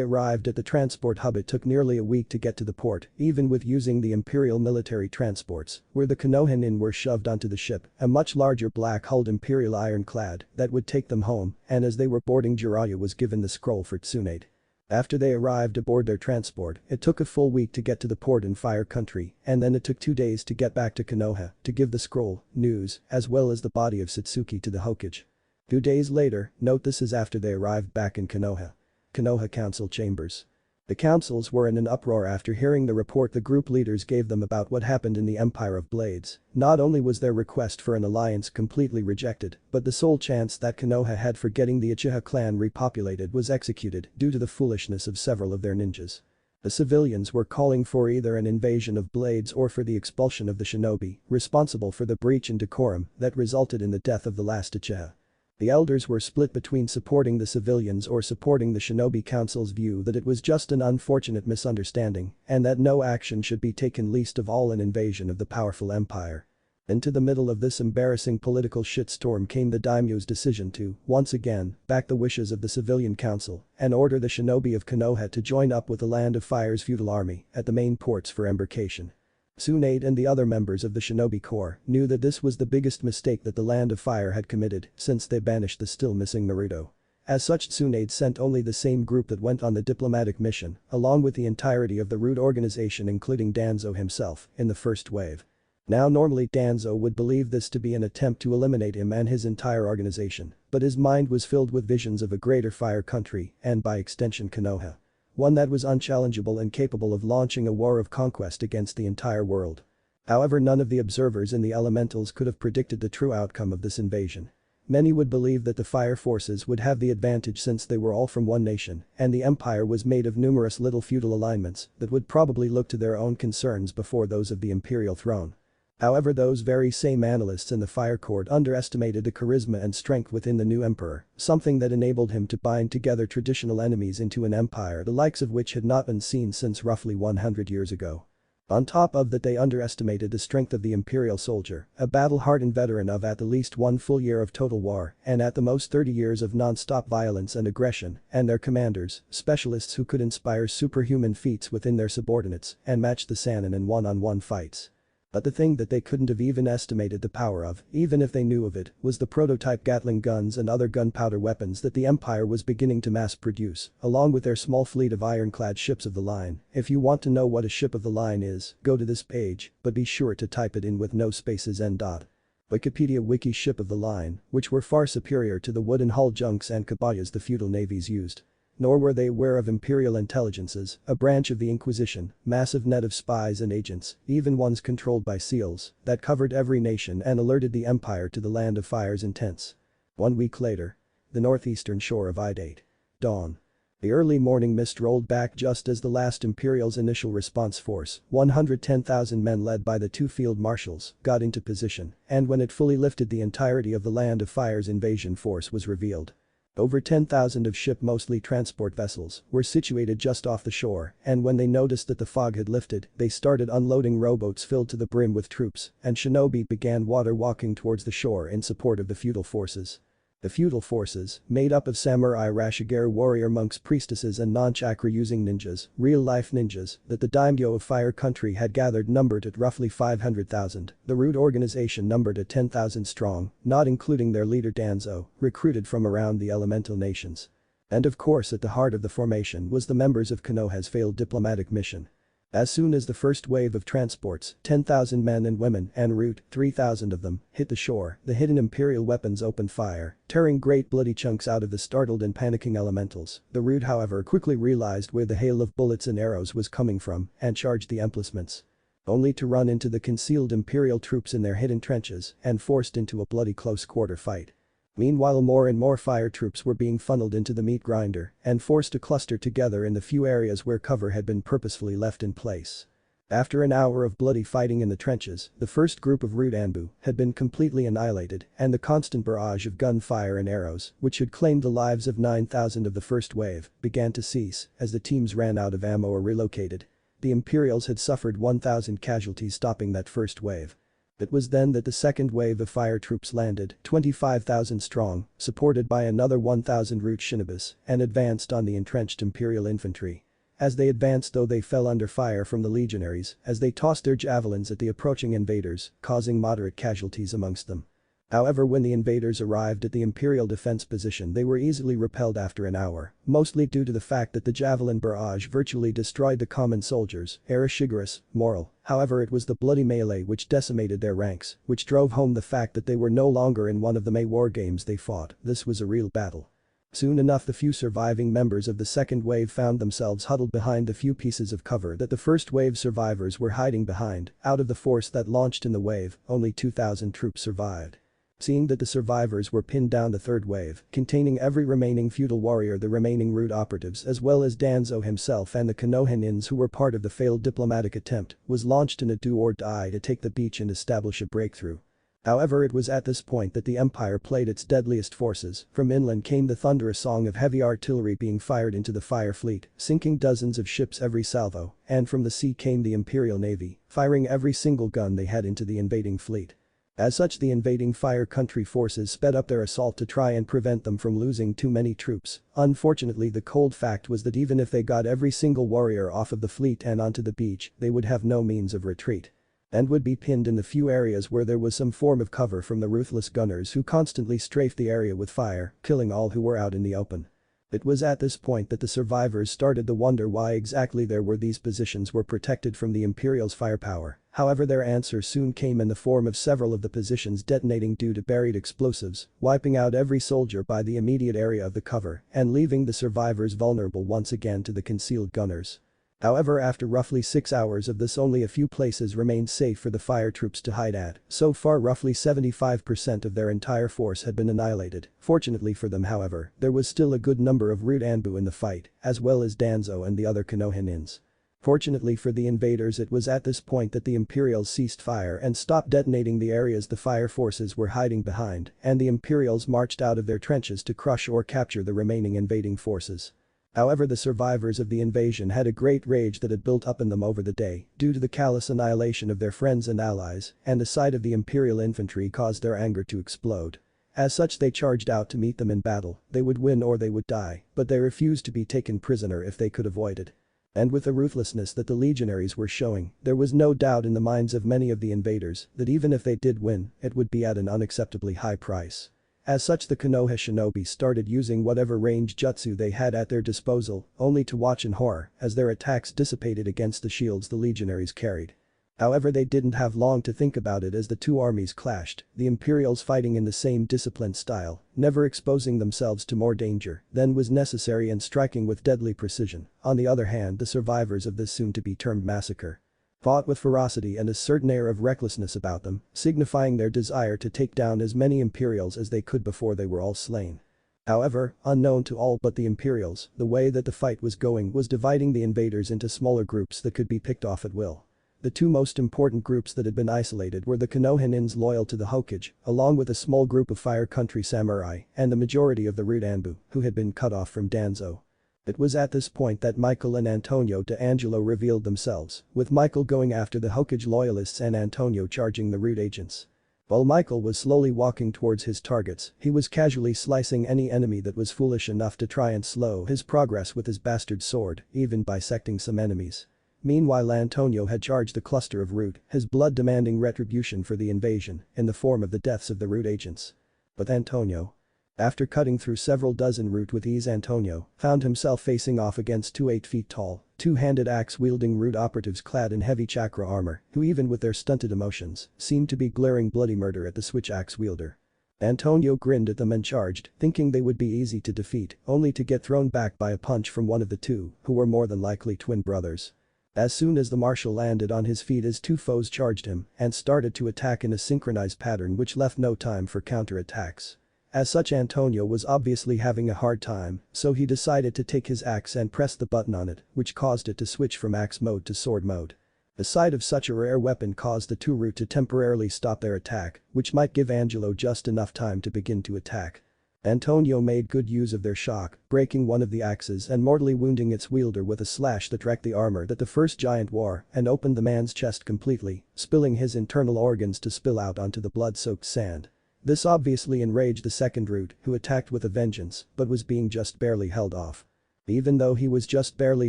arrived at the transport hub, it took nearly a week to get to the port, even with using the Imperial military transports, where the Konoha were shoved onto the ship, a much larger black-hulled Imperial ironclad that would take them home, and as they were boarding, Jiraiya was given the scroll for Tsunade. After they arrived aboard their transport, it took a full week to get to the port in Fire Country, and then it took 2 days to get back to Konoha to give the scroll, news, as well as the body of Satsuki to the Hokage. 2 days later, note this is after they arrived back in Konoha. Konoha Council Chambers. The councils were in an uproar after hearing the report the group leaders gave them about what happened in the Empire of Blades. Not only was their request for an alliance completely rejected, but the sole chance that Konoha had for getting the Uchiha clan repopulated was executed due to the foolishness of several of their ninjas. The civilians were calling for either an invasion of Blades or for the expulsion of the shinobi, responsible for the breach in decorum that resulted in the death of the last Uchiha. The elders were split between supporting the civilians or supporting the Shinobi Council's view that it was just an unfortunate misunderstanding and that no action should be taken, least of all an invasion of the powerful empire. Into the middle of this embarrassing political shitstorm came the daimyo's decision to, once again, back the wishes of the civilian council and order the shinobi of Konoha to join up with the Land of Fire's feudal army at the main ports for embarkation. Tsunade and the other members of the Shinobi Corps knew that this was the biggest mistake that the Land of Fire had committed since they banished the still missing Naruto. As such, Tsunade sent only the same group that went on the diplomatic mission, along with the entirety of the root organization including Danzo himself, in the first wave. Now normally Danzo would believe this to be an attempt to eliminate him and his entire organization, but his mind was filled with visions of a greater fire country and by extension Konoha. One that was unchallengeable and capable of launching a war of conquest against the entire world. However, none of the observers in the elementals could have predicted the true outcome of this invasion. Many would believe that the fire forces would have the advantage since they were all from one nation, and the empire was made of numerous little feudal alignments that would probably look to their own concerns before those of the imperial throne. However, those very same analysts in the Fire Court underestimated the charisma and strength within the new emperor, something that enabled him to bind together traditional enemies into an empire the likes of which had not been seen since roughly 100 years ago. On top of that, they underestimated the strength of the imperial soldier, a battle-hardened veteran of at the least 1 full year of total war and at the most 30 years of non-stop violence and aggression, and their commanders, specialists who could inspire superhuman feats within their subordinates and match the Sannin in one-on-one fights. But the thing that they couldn't have even estimated the power of, even if they knew of it, was the prototype Gatling guns and other gunpowder weapons that the Empire was beginning to mass produce, along with their small fleet of ironclad ships of the line. If you want to know what a ship of the line is, go to this page, but be sure to type it in with no spaces and dot. Wikipedia Wiki ship of the line, which were far superior to the wooden hull junks and kabayas the feudal navies used. Nor were they aware of imperial intelligences, a branch of the Inquisition, massive net of spies and agents, even ones controlled by seals, that covered every nation and alerted the empire to the Land of Fire's intents. 1 week later. The northeastern shore of Idate. Dawn. The early morning mist rolled back just as the last Imperial's initial response force, 110,000 men led by the two field marshals, got into position, and when it fully lifted the entirety of the Land of Fire's invasion force was revealed. Over 10,000 of ship mostly transport vessels were situated just off the shore, and when they noticed that the fog had lifted, they started unloading rowboats filled to the brim with troops, and shinobi began water walking towards the shore in support of the feudal forces. The feudal forces, made up of samurai Rashigaru warrior monks priestesses and non-chakra using ninjas, real-life ninjas, that the daimyo of Fire Country had gathered numbered at roughly 500,000, the root organization numbered at 10,000 strong, not including their leader Danzo, recruited from around the elemental nations. And of course at the heart of the formation was the members of Konoha's failed diplomatic mission. As soon as the first wave of transports, 10,000 men and women en route, 3,000 of them, hit the shore, the hidden Imperial weapons opened fire, tearing great bloody chunks out of the startled and panicking elementals. The root however quickly realized where the hail of bullets and arrows was coming from and charged the emplacements. Only to run into the concealed Imperial troops in their hidden trenches and forced into a bloody close-quarter fight. Meanwhile more and more fire troops were being funneled into the meat grinder and forced to cluster together in the few areas where cover had been purposefully left in place. After an hour of bloody fighting in the trenches, the first group of root Anbu had been completely annihilated and the constant barrage of gunfire and arrows, which had claimed the lives of 9,000 of the first wave, began to cease as the teams ran out of ammo or relocated. The Imperials had suffered 1,000 casualties stopping that first wave. It was then that the second wave of fire troops landed, 25,000 strong, supported by another 1,000 root shinobis, and advanced on the entrenched Imperial infantry. As they advanced though they fell under fire from the legionaries as they tossed their javelins at the approaching invaders, causing moderate casualties amongst them. However when the invaders arrived at the Imperial defense position they were easily repelled after an hour, mostly due to the fact that the javelin barrage virtually destroyed the common soldiers, Arashiguris, moral. However it was the bloody melee which decimated their ranks, which drove home the fact that they were no longer in one of the Mei war games they fought, this was a real battle. Soon enough the few surviving members of the second wave found themselves huddled behind the few pieces of cover that the first wave survivors were hiding behind. Out of the force that launched in the wave, only 2,000 troops survived. Seeing that the survivors were pinned down, the third wave, containing every remaining feudal warrior, the remaining root operatives as well as Danzo himself and the Konoha ninjas who were part of the failed diplomatic attempt, was launched in a do or die to take the beach and establish a breakthrough. However it was at this point that the Empire played its deadliest forces. From inland came the thunderous song of heavy artillery being fired into the fire fleet, sinking dozens of ships every salvo, and from the sea came the Imperial Navy, firing every single gun they had into the invading fleet. As such the invading Fire Country forces sped up their assault to try and prevent them from losing too many troops. Unfortunately the cold fact was that even if they got every single warrior off of the fleet and onto the beach, they would have no means of retreat. And would be pinned in the few areas where there was some form of cover from the ruthless gunners who constantly strafed the area with fire, killing all who were out in the open. It was at this point that the survivors started to wonder why exactly these positions were protected from the Imperial's firepower. However their answer soon came in the form of several of the positions detonating due to buried explosives, wiping out every soldier by the immediate area of the cover and leaving the survivors vulnerable once again to the concealed gunners. However after roughly 6 hours of this only a few places remained safe for the fire troops to hide at. So far roughly 75% of their entire force had been annihilated. Fortunately for them however, there was still a good number of root Anbu in the fight, as well as Danzo and the other Konoha ninjas. Fortunately for the invaders it was at this point that the Imperials ceased fire and stopped detonating the areas the fire forces were hiding behind, and the Imperials marched out of their trenches to crush or capture the remaining invading forces. However the survivors of the invasion had a great rage that had built up in them over the day due to the callous annihilation of their friends and allies, and the sight of the Imperial infantry caused their anger to explode. As such they charged out to meet them in battle. They would win or they would die, but they refused to be taken prisoner if they could avoid it. And with the ruthlessness that the legionaries were showing, there was no doubt in the minds of many of the invaders that even if they did win, it would be at an unacceptably high price. As such the Konoha shinobi started using whatever range jutsu they had at their disposal, only to watch in horror as their attacks dissipated against the shields the legionaries carried. However they didn't have long to think about it as the two armies clashed, the Imperials fighting in the same disciplined style, never exposing themselves to more danger than was necessary and striking with deadly precision. On the other hand the survivors of this soon-to-be-termed massacre fought with ferocity and a certain air of recklessness about them, signifying their desire to take down as many Imperials as they could before they were all slain. However, unknown to all but the Imperials, the way that the fight was going was dividing the invaders into smaller groups that could be picked off at will. The two most important groups that had been isolated were the Konoha ninjas loyal to the Hokage, along with a small group of Fire Country samurai, and the majority of the Root Anbu, who had been cut off from Danzo. It was at this point that Michael and Antonio D'Angelo revealed themselves, with Michael going after the Hokage loyalists and Antonio charging the Root agents. While Michael was slowly walking towards his targets, he was casually slicing any enemy that was foolish enough to try and slow his progress with his bastard sword, even bisecting some enemies. Meanwhile, Antonio had charged the cluster of Root, his blood demanding retribution for the invasion, in the form of the deaths of the Root agents. But Antonio, after cutting through several dozen Root with ease, Antonio found himself facing off against two 8 feet tall, two-handed axe-wielding Root operatives clad in heavy chakra armor, who even with their stunted emotions, seemed to be glaring bloody murder at the switch axe wielder. Antonio grinned at them and charged, thinking they would be easy to defeat, only to get thrown back by a punch from one of the two, who were more than likely twin brothers. As soon as the marshal landed on his feet, his two foes charged him and started to attack in a synchronized pattern which left no time for counterattacks. As such, Antonio was obviously having a hard time, so he decided to take his axe and press the button on it, which caused it to switch from axe mode to sword mode. The sight of such a rare weapon caused the two Root to temporarily stop their attack, which might give Angelo just enough time to begin to attack. Antonio made good use of their shock, breaking one of the axes and mortally wounding its wielder with a slash that wrecked the armor that the first giant wore and opened the man's chest completely, spilling his internal organs to spill out onto the blood-soaked sand. This obviously enraged the second Root, who attacked with a vengeance but was being just barely held off. Even though he was just barely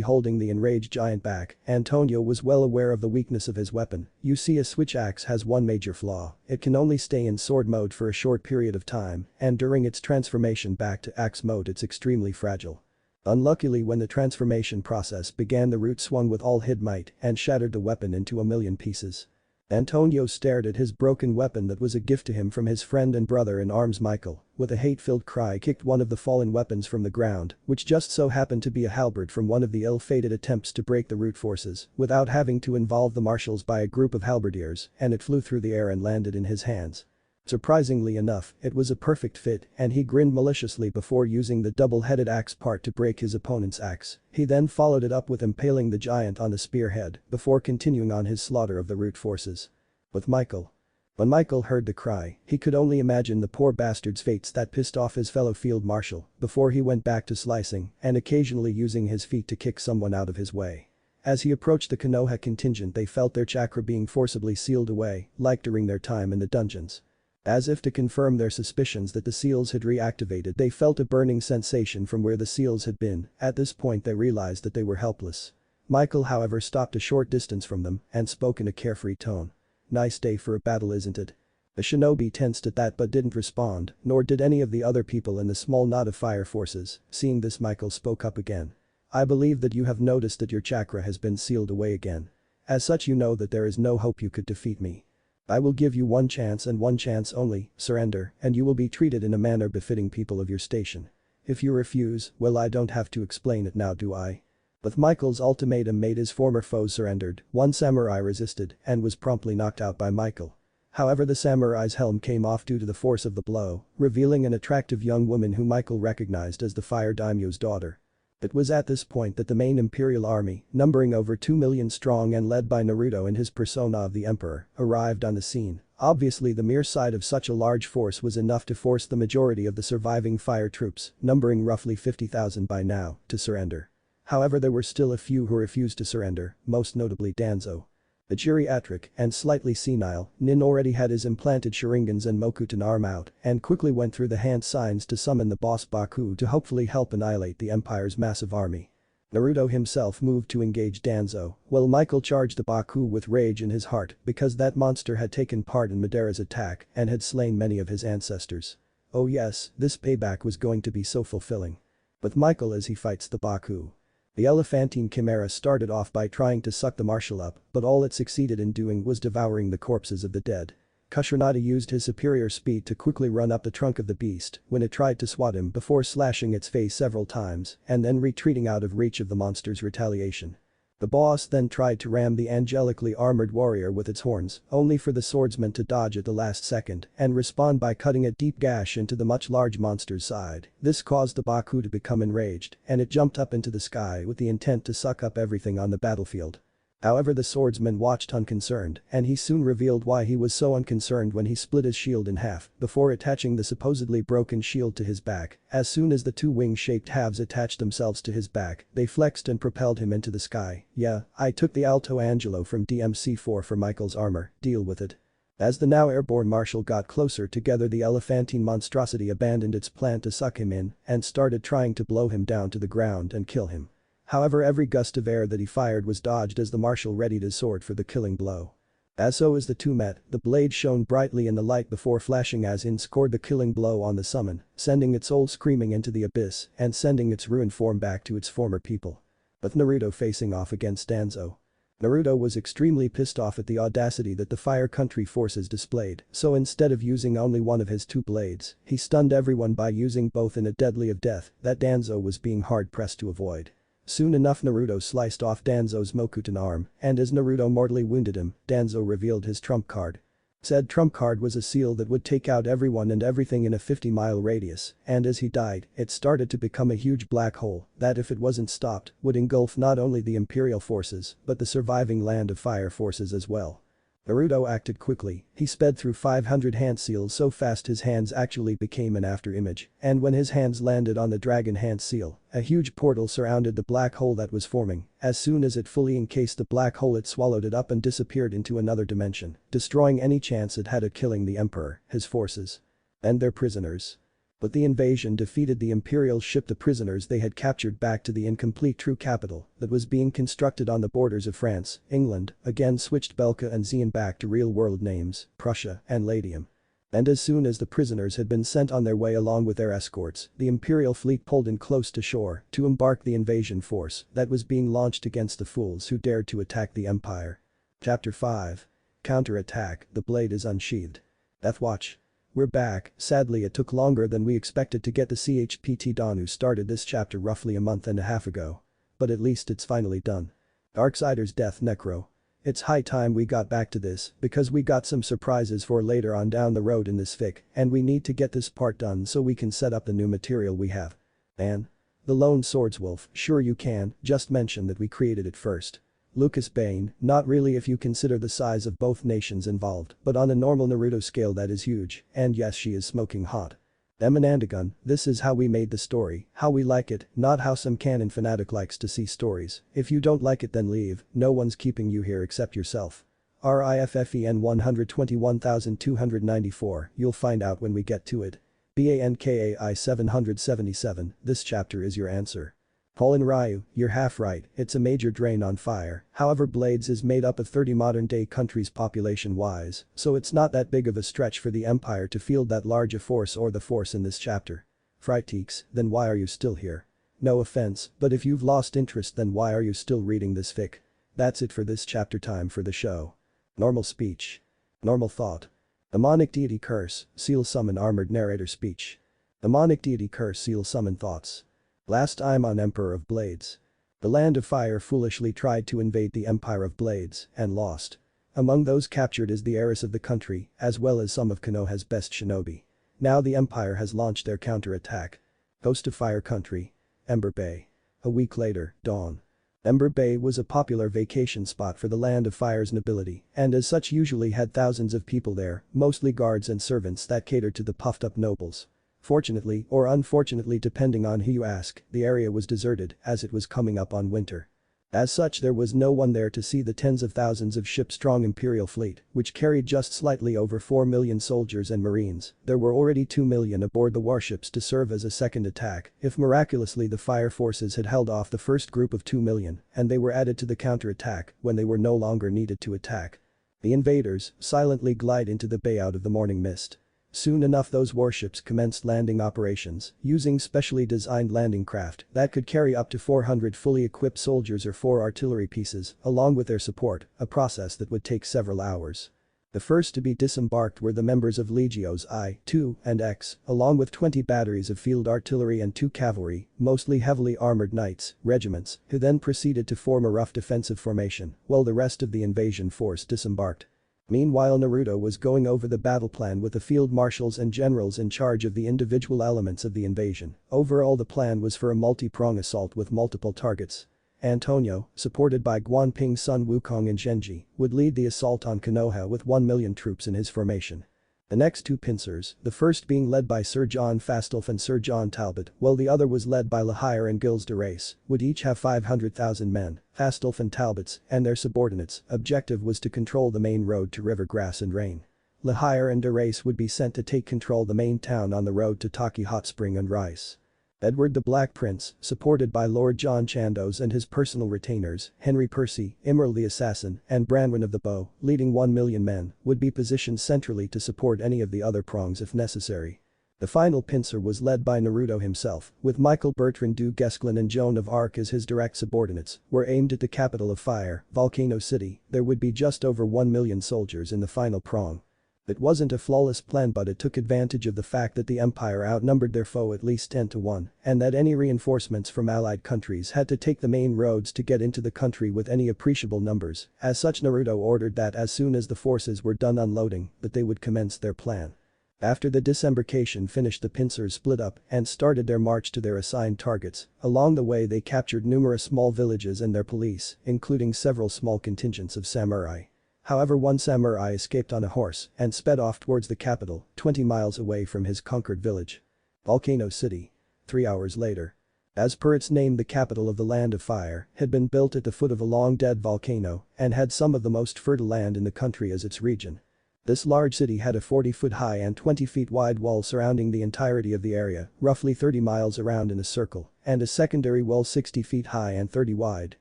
holding the enraged giant back, Antonio was well aware of the weakness of his weapon. You see, a switch axe has one major flaw: it can only stay in sword mode for a short period of time, and during its transformation back to axe mode it's extremely fragile. Unluckily, when the transformation process began, the Root swung with all his might and shattered the weapon into a million pieces. Antonio stared at his broken weapon that was a gift to him from his friend and brother in arms Michael, with a hate-filled cry kicked one of the fallen weapons from the ground, which just so happened to be a halberd from one of the ill-fated attempts to break the Root forces without having to involve the marshals by a group of halberdiers, and it flew through the air and landed in his hands. Surprisingly enough, it was a perfect fit, and he grinned maliciously before using the double-headed axe part to break his opponent's axe. He then followed it up with impaling the giant on the spearhead before continuing on his slaughter of the Root forces. With Michael. When Michael heard the cry, he could only imagine the poor bastard's fates that pissed off his fellow field marshal before he went back to slicing and occasionally using his feet to kick someone out of his way. As he approached the Konoha contingent, they felt their chakra being forcibly sealed away, like during their time in the dungeons. As if to confirm their suspicions that the seals had reactivated, they felt a burning sensation from where the seals had been. At this point they realized that they were helpless. Michael, however, stopped a short distance from them and spoke in a carefree tone. "Nice day for a battle, isn't it?" The shinobi tensed at that but didn't respond, nor did any of the other people in the small knot of fire forces. Seeing this, Michael spoke up again. "I believe that you have noticed that your chakra has been sealed away again. As such, you know that there is no hope you could defeat me. I will give you one chance and one chance only. Surrender, and you will be treated in a manner befitting people of your station. If you refuse, well, I don't have to explain it now, do I?" With Michael's ultimatum made, his former foes surrendered. One samurai resisted and was promptly knocked out by Michael. However, the samurai's helm came off due to the force of the blow, revealing an attractive young woman who Michael recognized as the Fire Daimyo's daughter. It was at this point that the main Imperial army, numbering over 2 million strong and led by Naruto in his persona of the Emperor, arrived on the scene. Obviously, the mere sight of such a large force was enough to force the majority of the surviving fire troops, numbering roughly 50,000 by now, to surrender. However, there were still a few who refused to surrender, most notably Danzo. The geriatric and slightly senile Nin already had his implanted Sharingans and Mokuton arm out and quickly went through the hand signs to summon the boss Baku to hopefully help annihilate the Empire's massive army. Naruto himself moved to engage Danzo, while Michael charged the Baku with rage in his heart because that monster had taken part in Madara's attack and had slain many of his ancestors. Oh yes, this payback was going to be so fulfilling. With Michael as he fights the Baku. The elephantine chimera started off by trying to suck the marshal up, but all it succeeded in doing was devouring the corpses of the dead. Kushirnada used his superior speed to quickly run up the trunk of the beast when it tried to swat him before slashing its face several times and then retreating out of reach of the monster's retaliation. The boss then tried to ram the angelically armored warrior with its horns, only for the swordsman to dodge at the last second and respond by cutting a deep gash into the much large monster's side. This caused the Baku to become enraged, and it jumped up into the sky with the intent to suck up everything on the battlefield. However, the swordsman watched unconcerned, and he soon revealed why he was so unconcerned when he split his shield in half before attaching the supposedly broken shield to his back. As soon as the two wing-shaped halves attached themselves to his back, they flexed and propelled him into the sky. Yeah, I took the Alto Angelo from DMC4 for Michael's armor, deal with it. As the now airborne marshal got closer together, the elephantine monstrosity abandoned its plan to suck him in and started trying to blow him down to the ground and kill him. However, every gust of air that he fired was dodged as the marshal readied his sword for the killing blow. As so as the two met, the blade shone brightly in the light before flashing as in scored the killing blow on the summon, sending its soul screaming into the abyss and sending its ruined form back to its former people. With Naruto facing off against Danzo. Naruto was extremely pissed off at the audacity that the Fire Country forces displayed, so instead of using only one of his two blades, he stunned everyone by using both in a deadly of death that Danzo was being hard-pressed to avoid. Soon enough, Naruto sliced off Danzo's Mokuton arm, and as Naruto mortally wounded him, Danzo revealed his trump card. Said trump card was a seal that would take out everyone and everything in a 50-mile radius, and as he died, it started to become a huge black hole that, if it wasn't stopped, would engulf not only the Imperial forces but the surviving Land of Fire forces as well. Naruto acted quickly. He sped through 500 hand seals so fast his hands actually became an after image, and when his hands landed on the dragon hand seal, a huge portal surrounded the black hole that was forming. As soon as it fully encased the black hole, it swallowed it up and disappeared into another dimension, destroying any chance it had at killing the Emperor, his forces, and their prisoners. But the invasion defeated the Imperials, shipped the prisoners they had captured back to the incomplete true capital that was being constructed on the borders of France, England, again switched Belka and Xian back to real-world names, Prussia and Latium. And as soon as the prisoners had been sent on their way along with their escorts, the Imperial fleet pulled in close to shore to embark the invasion force that was being launched against the fools who dared to attack the Empire. Chapter 5. Counter-attack, the blade is unsheathed. Death Watch. We're back. Sadly, it took longer than we expected to get the CHPT done, who started this chapter roughly a month and a half ago. But at least it's finally done. Darksider's death necro. It's high time we got back to this because we got some surprises for later on down the road in this fic, and we need to get this part done so we can set up the new material we have. And the Lone Swordswolf, sure you can, just mention that we created it first. Lucas Bane, not really if you consider the size of both nations involved, but on a normal Naruto scale that is huge, and yes, she is smoking hot. Emanandagun, this is how we made the story, how we like it, not how some canon fanatic likes to see stories. If you don't like it then leave, no one's keeping you here except yourself. RIFFEN 121294, you'll find out when we get to it. BANKAI 777, this chapter is your answer. Paulin Ryu, you're half right, it's a major drain on fire, however Blades is made up of 30 modern-day countries population-wise, so it's not that big of a stretch for the Empire to field that large a force or the force in this chapter. Friteeks, then why are you still here? No offense, but if you've lost interest then why are you still reading this fic? That's it for this chapter, time for the show. Normal speech. Normal thought. Demonic deity curse, seal summon armored narrator speech. Demonic deity curse, seal summon thoughts. Last time on Emperor of Blades. The Land of Fire foolishly tried to invade the Empire of Blades and lost. Among those captured is the heiress of the country, as well as some of Konoha's best shinobi. Now the Empire has launched their counter-attack. Coast of Fire Country. Ember Bay. A week later, dawn. Ember Bay was a popular vacation spot for the Land of Fire's nobility, and as such usually had thousands of people there, mostly guards and servants that catered to the puffed-up nobles. Fortunately, or unfortunately depending on who you ask, the area was deserted as it was coming up on winter. As such, there was no one there to see the tens of thousands of ship-strong Imperial fleet, which carried just slightly over 4 million soldiers and marines. There were already 2 million aboard the warships to serve as a second attack if miraculously the fire forces had held off the first group of 2 million and they were added to the counter-attack when they were no longer needed to attack. The invaders silently glide into the bay out of the morning mist. Soon enough those warships commenced landing operations, using specially designed landing craft that could carry up to 400 fully equipped soldiers or 4 artillery pieces, along with their support, a process that would take several hours. The first to be disembarked were the members of Legios I, II, and X, along with 20 batteries of field artillery and 2 cavalry, mostly heavily armored knights, regiments, who then proceeded to form a rough defensive formation, while the rest of the invasion force disembarked. Meanwhile, Naruto was going over the battle plan with the field marshals and generals in charge of the individual elements of the invasion. Overall, the plan was for a multi-prong assault with multiple targets. Antonio, supported by Guanping's son Wukong and Genji, would lead the assault on Konoha with 1 million troops in his formation. The next 2 pincers, the first being led by Sir John Fastolf and Sir John Talbot, while the other was led by Lahire and Gilles de Race, would each have 500,000 men. Fastolf and Talbot's, and their subordinates, objective was to control the main road to River Grass and Rain. Lahire and de Race would be sent to take control the main town on the road to Taki Hot Spring and Rice. Edward the Black Prince, supported by Lord John Chandos and his personal retainers, Henry Percy, Imral the Assassin, and Branwen of the Bow, leading 1 million men, would be positioned centrally to support any of the other prongs if necessary. The final pincer was led by Naruto himself, with Michael Bertrand du Guesclin and Joan of Arc as his direct subordinates, were aimed at the capital of fire, Volcano City. There would be just over 1 million soldiers in the final prong. It wasn't a flawless plan, but it took advantage of the fact that the Empire outnumbered their foe at least 10 to 1, and that any reinforcements from allied countries had to take the main roads to get into the country with any appreciable numbers. As such, Naruto ordered that as soon as the forces were done unloading, that they would commence their plan. After the disembarkation finished, the pincers split up and started their march to their assigned targets. Along the way, they captured numerous small villages and their police, including several small contingents of samurai. However, one samurai escaped on a horse and sped off towards the capital, 20 miles away from his conquered village. Volcano City. 3 hours later. As per its name, the capital of the Land of Fire had been built at the foot of a long-dead volcano and had some of the most fertile land in the country as its region. This large city had a 40-foot high and 20-feet wide wall surrounding the entirety of the area, roughly 30 miles around in a circle, and a secondary wall 60 feet high and 30 wide,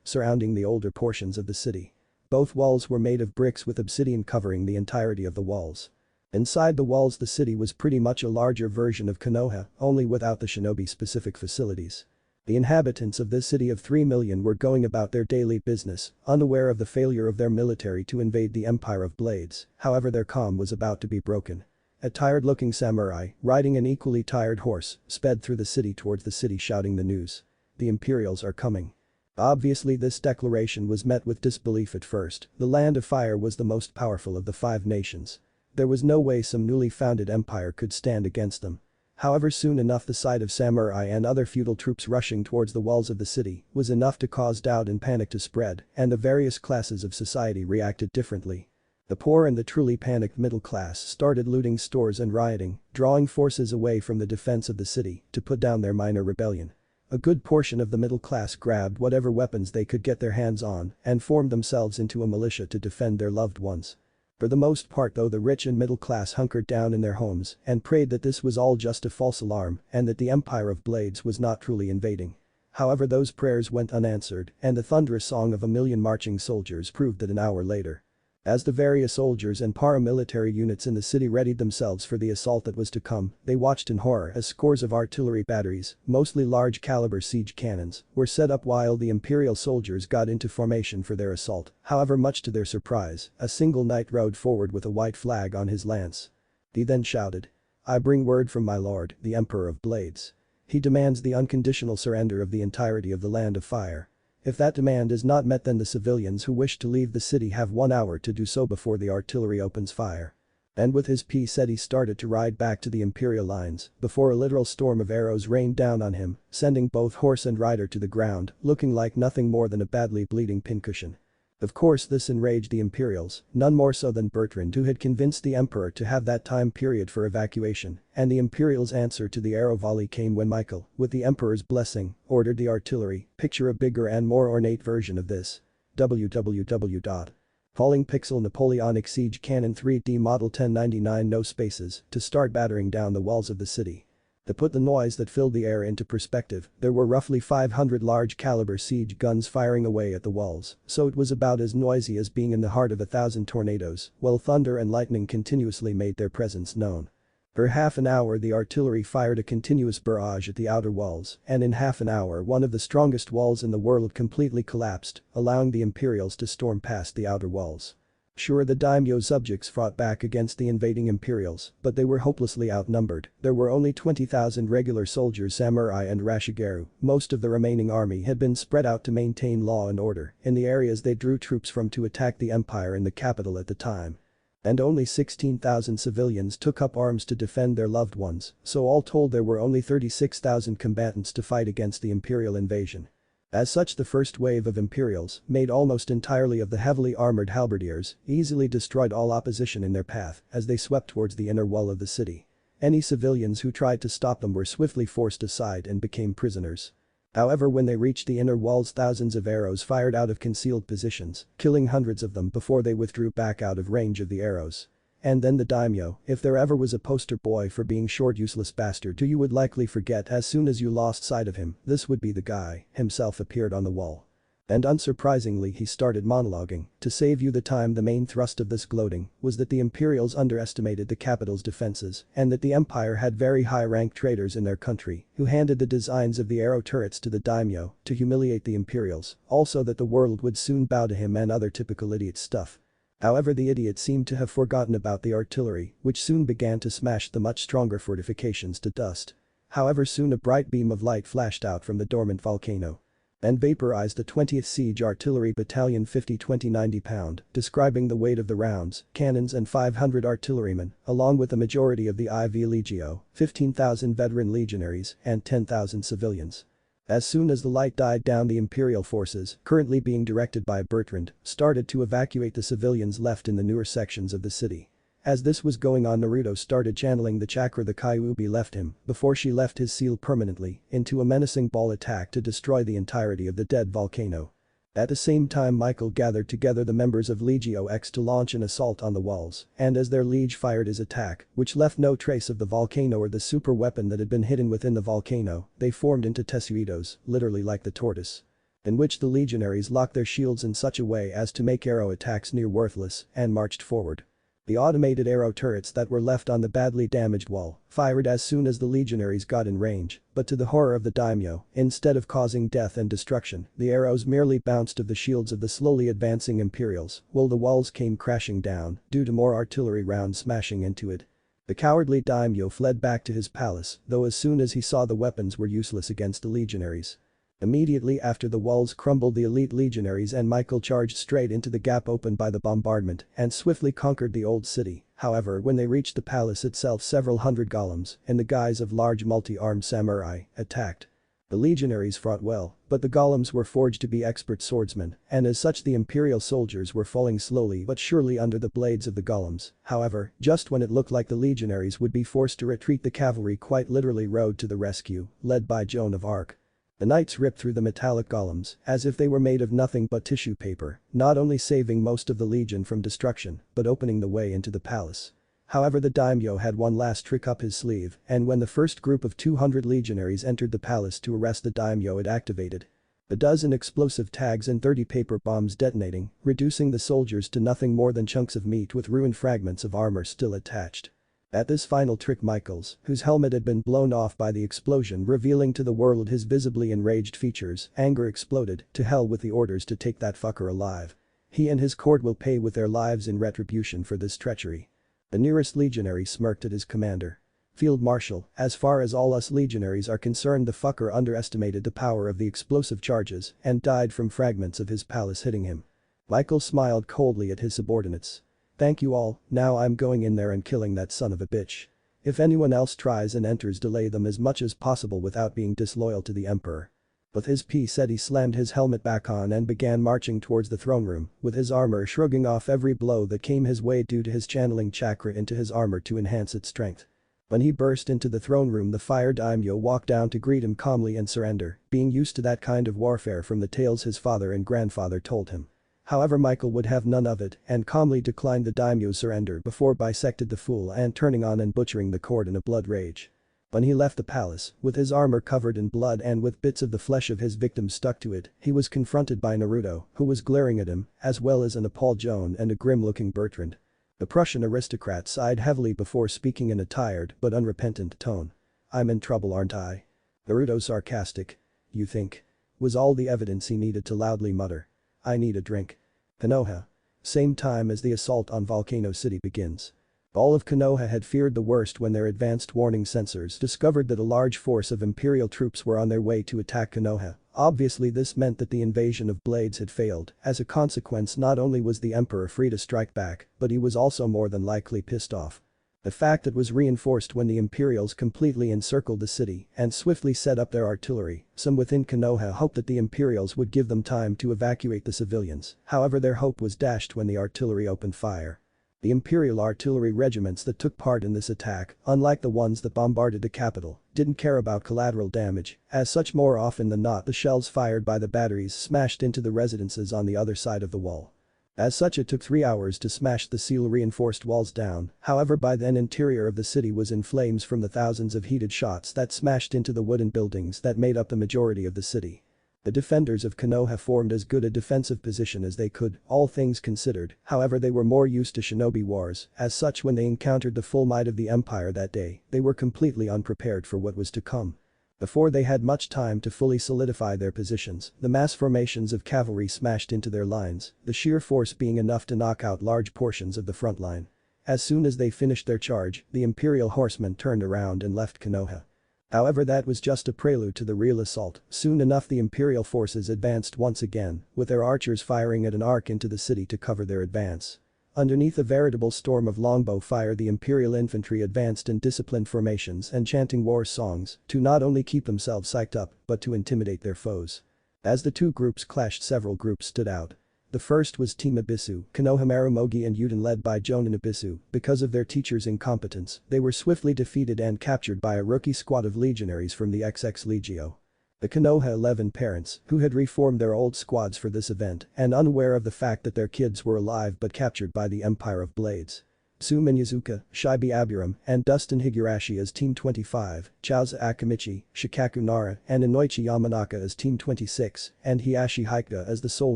surrounding the older portions of the city. Both walls were made of bricks with obsidian covering the entirety of the walls. Inside the walls, the city was pretty much a larger version of Konoha, only without the shinobi-specific facilities. The inhabitants of this city of 3 million were going about their daily business, unaware of the failure of their military to invade the Empire of Blades. However, their calm was about to be broken. A tired-looking samurai, riding an equally tired horse, sped through the city towards the city shouting the news. The Imperials are coming. Obviously, this declaration was met with disbelief at first. The Land of Fire was the most powerful of the 5 nations. There was no way some newly founded empire could stand against them. However, soon enough the sight of samurai and other feudal troops rushing towards the walls of the city was enough to cause doubt and panic to spread, and the various classes of society reacted differently. The poor and the truly panicked middle class started looting stores and rioting, drawing forces away from the defense of the city to put down their minor rebellion. A good portion of the middle class grabbed whatever weapons they could get their hands on and formed themselves into a militia to defend their loved ones. For the most part, though, the rich and middle class hunkered down in their homes and prayed that this was all just a false alarm and that the Empire of Blades was not truly invading. However, those prayers went unanswered, and the thunderous song of a million marching soldiers proved that an hour later. As the various soldiers and paramilitary units in the city readied themselves for the assault that was to come, they watched in horror as scores of artillery batteries, mostly large-caliber siege cannons, were set up while the Imperial soldiers got into formation for their assault. However, much to their surprise, a single knight rode forward with a white flag on his lance. He then shouted, "I bring word from my lord, the Emperor of Blades. He demands the unconditional surrender of the entirety of the Land of Fire. If that demand is not met, then the civilians who wish to leave the city have 1 hour to do so before the artillery opens fire." And with his piece said, he started to ride back to the Imperial lines before a literal storm of arrows rained down on him, sending both horse and rider to the ground, looking like nothing more than a badly bleeding pincushion. Of course, this enraged the Imperials, none more so than Bertrand, who had convinced the Emperor to have that time period for evacuation, and the Imperials' answer to the arrow volley came when Michael, with the Emperor's blessing, ordered the artillery. Picture a bigger and more ornate version of this. www. Falling Pixel Napoleonic Siege Cannon 3D Model 1099 no spaces to start battering down the walls of the city. To put the noise that filled the air into perspective, there were roughly 500 large-caliber siege guns firing away at the walls, so it was about as noisy as being in the heart of 1,000 tornadoes, while thunder and lightning continuously made their presence known. For half an hour the artillery fired a continuous barrage at the outer walls, and in half an hour one of the strongest walls in the world completely collapsed, allowing the Imperials to storm past the outer walls. Sure, the daimyo subjects fought back against the invading Imperials, but they were hopelessly outnumbered. There were only 20,000 regular soldiers, samurai and rashigaru. Most of the remaining army had been spread out to maintain law and order in the areas they drew troops from to attack the empire in the capital at the time. And only 16,000 civilians took up arms to defend their loved ones, so all told there were only 36,000 combatants to fight against the imperial invasion. As such, the first wave of Imperials, made almost entirely of the heavily armored halberdiers, easily destroyed all opposition in their path as they swept towards the inner wall of the city. Any civilians who tried to stop them were swiftly forced aside and became prisoners. However, when they reached the inner walls, thousands of arrows fired out of concealed positions, killing hundreds of them before they withdrew back out of range of the arrows. And then the daimyo, if there ever was a poster boy for being short useless bastard who you would likely forget as soon as you lost sight of him, this would be the guy, himself appeared on the wall. And unsurprisingly he started monologuing. To save you the time, the main thrust of this gloating was that the Imperials underestimated the capital's defenses and that the empire had very high-ranked traitors in their country who handed the designs of the arrow turrets to the daimyo to humiliate the Imperials, also that the world would soon bow to him and other typical idiot stuff. However, the idiot seemed to have forgotten about the artillery, which soon began to smash the much stronger fortifications to dust. However, soon a bright beam of light flashed out from the dormant volcano and vaporized the 20th Siege Artillery Battalion 50-20 pound, describing the weight of the rounds, cannons and 500 artillerymen, along with the majority of the IV Legio, 15,000 veteran legionaries, and 10,000 civilians. As soon as the light died down, the Imperial forces, currently being directed by Bertrand, started to evacuate the civilians left in the newer sections of the city. As this was going on, Naruto started channeling the chakra the kyuubi left him before she left his seal permanently into a menacing ball attack to destroy the entirety of the dead volcano. At the same time, Michael gathered together the members of Legio X to launch an assault on the walls, and as their liege fired his attack, which left no trace of the volcano or the super weapon that had been hidden within the volcano, they formed into tesuitos, literally like the tortoise, in which the legionaries locked their shields in such a way as to make arrow attacks near worthless and marched forward. The automated arrow turrets that were left on the badly damaged wall fired as soon as the legionaries got in range, but to the horror of the daimyo, instead of causing death and destruction, the arrows merely bounced off the shields of the slowly advancing Imperials, while the walls came crashing down due to more artillery rounds smashing into it. The cowardly daimyo fled back to his palace, though as soon as he saw the weapons were useless against the legionaries. Immediately after the walls crumbled, the elite legionaries and Michael charged straight into the gap opened by the bombardment and swiftly conquered the old city. However, when they reached the palace itself, several hundred golems, in the guise of large multi-armed samurai, attacked. The legionaries fought well, but the golems were forged to be expert swordsmen, and as such the imperial soldiers were falling slowly but surely under the blades of the golems. However, just when it looked like the legionaries would be forced to retreat, the cavalry quite literally rode to the rescue, led by Joan of Arc. The knights ripped through the metallic golems as if they were made of nothing but tissue paper, not only saving most of the legion from destruction, but opening the way into the palace. However, the daimyo had one last trick up his sleeve, and when the first group of 200 legionaries entered the palace to arrest the daimyo, it activated a dozen explosive tags and 30 paper bombs detonating, reducing the soldiers to nothing more than chunks of meat with ruined fragments of armor still attached. At this final trick, Michael's, whose helmet had been blown off by the explosion, revealing to the world his visibly enraged features, anger exploded. To hell with the orders to take that fucker alive. He and his court will pay with their lives in retribution for this treachery. The nearest legionary smirked at his commander. Field Marshal, as far as all us legionaries are concerned, the fucker underestimated the power of the explosive charges and died from fragments of his palace hitting him. Michael smiled coldly at his subordinates. Thank you all, now I'm going in there and killing that son of a bitch. If anyone else tries and enters, delay them as much as possible without being disloyal to the emperor. With his piece said, he slammed his helmet back on and began marching towards the throne room, with his armor shrugging off every blow that came his way due to his channeling chakra into his armor to enhance its strength. When he burst into the throne room, the fire daimyo walked down to greet him calmly and surrender, being used to that kind of warfare from the tales his father and grandfather told him. However, Michael would have none of it and calmly declined the daimyo's surrender before bisected the fool and turning on and butchering the court in a blood rage. When he left the palace, with his armor covered in blood and with bits of the flesh of his victim stuck to it, he was confronted by Naruto, who was glaring at him, as well as an appalled Joan and a grim-looking Bertrand. The Prussian aristocrat sighed heavily before speaking in a tired but unrepentant tone. "I'm in trouble, aren't I?" Naruto sarcastic. "You think?" was all the evidence he needed to loudly mutter. "I need a drink." Konoha. same time as the assault on Volcano City begins. All of Konoha had feared the worst when their advanced warning sensors discovered that a large force of Imperial troops were on their way to attack Konoha. Obviously this meant that the invasion of Blades had failed. As a consequence, not only was the Emperor free to strike back, but he was also more than likely pissed off. The fact that was reinforced when the Imperials completely encircled the city and swiftly set up their artillery. Some within Konoha hoped that the Imperials would give them time to evacuate the civilians, however their hope was dashed when the artillery opened fire. The Imperial artillery regiments that took part in this attack, unlike the ones that bombarded the capital, didn't care about collateral damage, as such more often than not the shells fired by the batteries smashed into the residences on the other side of the wall. As such it took 3 hours to smash the steel-reinforced walls down, however by then interior of the city was in flames from the thousands of heated shots that smashed into the wooden buildings that made up the majority of the city. The defenders of Konoha formed as good a defensive position as they could, all things considered, however they were more used to shinobi wars, as such when they encountered the full might of the empire that day, they were completely unprepared for what was to come. Before they had much time to fully solidify their positions, the mass formations of cavalry smashed into their lines, the sheer force being enough to knock out large portions of the front line. As soon as they finished their charge, the Imperial horsemen turned around and left Konoha. However, that was just a prelude to the real assault. Soon enough the Imperial forces advanced once again, with their archers firing at an arc into the city to cover their advance. Underneath a veritable storm of longbow fire the Imperial infantry advanced in disciplined formations and chanting war songs to not only keep themselves psyched up but to intimidate their foes. As the two groups clashed, several groups stood out. The first was Team Abisu, Konohamaru Mogi and Yuden, led by Jonin Abisu. Because of their teacher's incompetence, they were swiftly defeated and captured by a rookie squad of legionaries from the XX Legio. The Konoha 11 parents, who had reformed their old squads for this event and unaware of the fact that their kids were alive but captured by the Empire of Blades. Sumin Yazuka, Shibi Aburam, and Dustin Higurashi as Team 25, Chauza Akamichi, Shikaku Nara, and Inoichi Yamanaka as Team 26, and Hiyashi Haika as the sole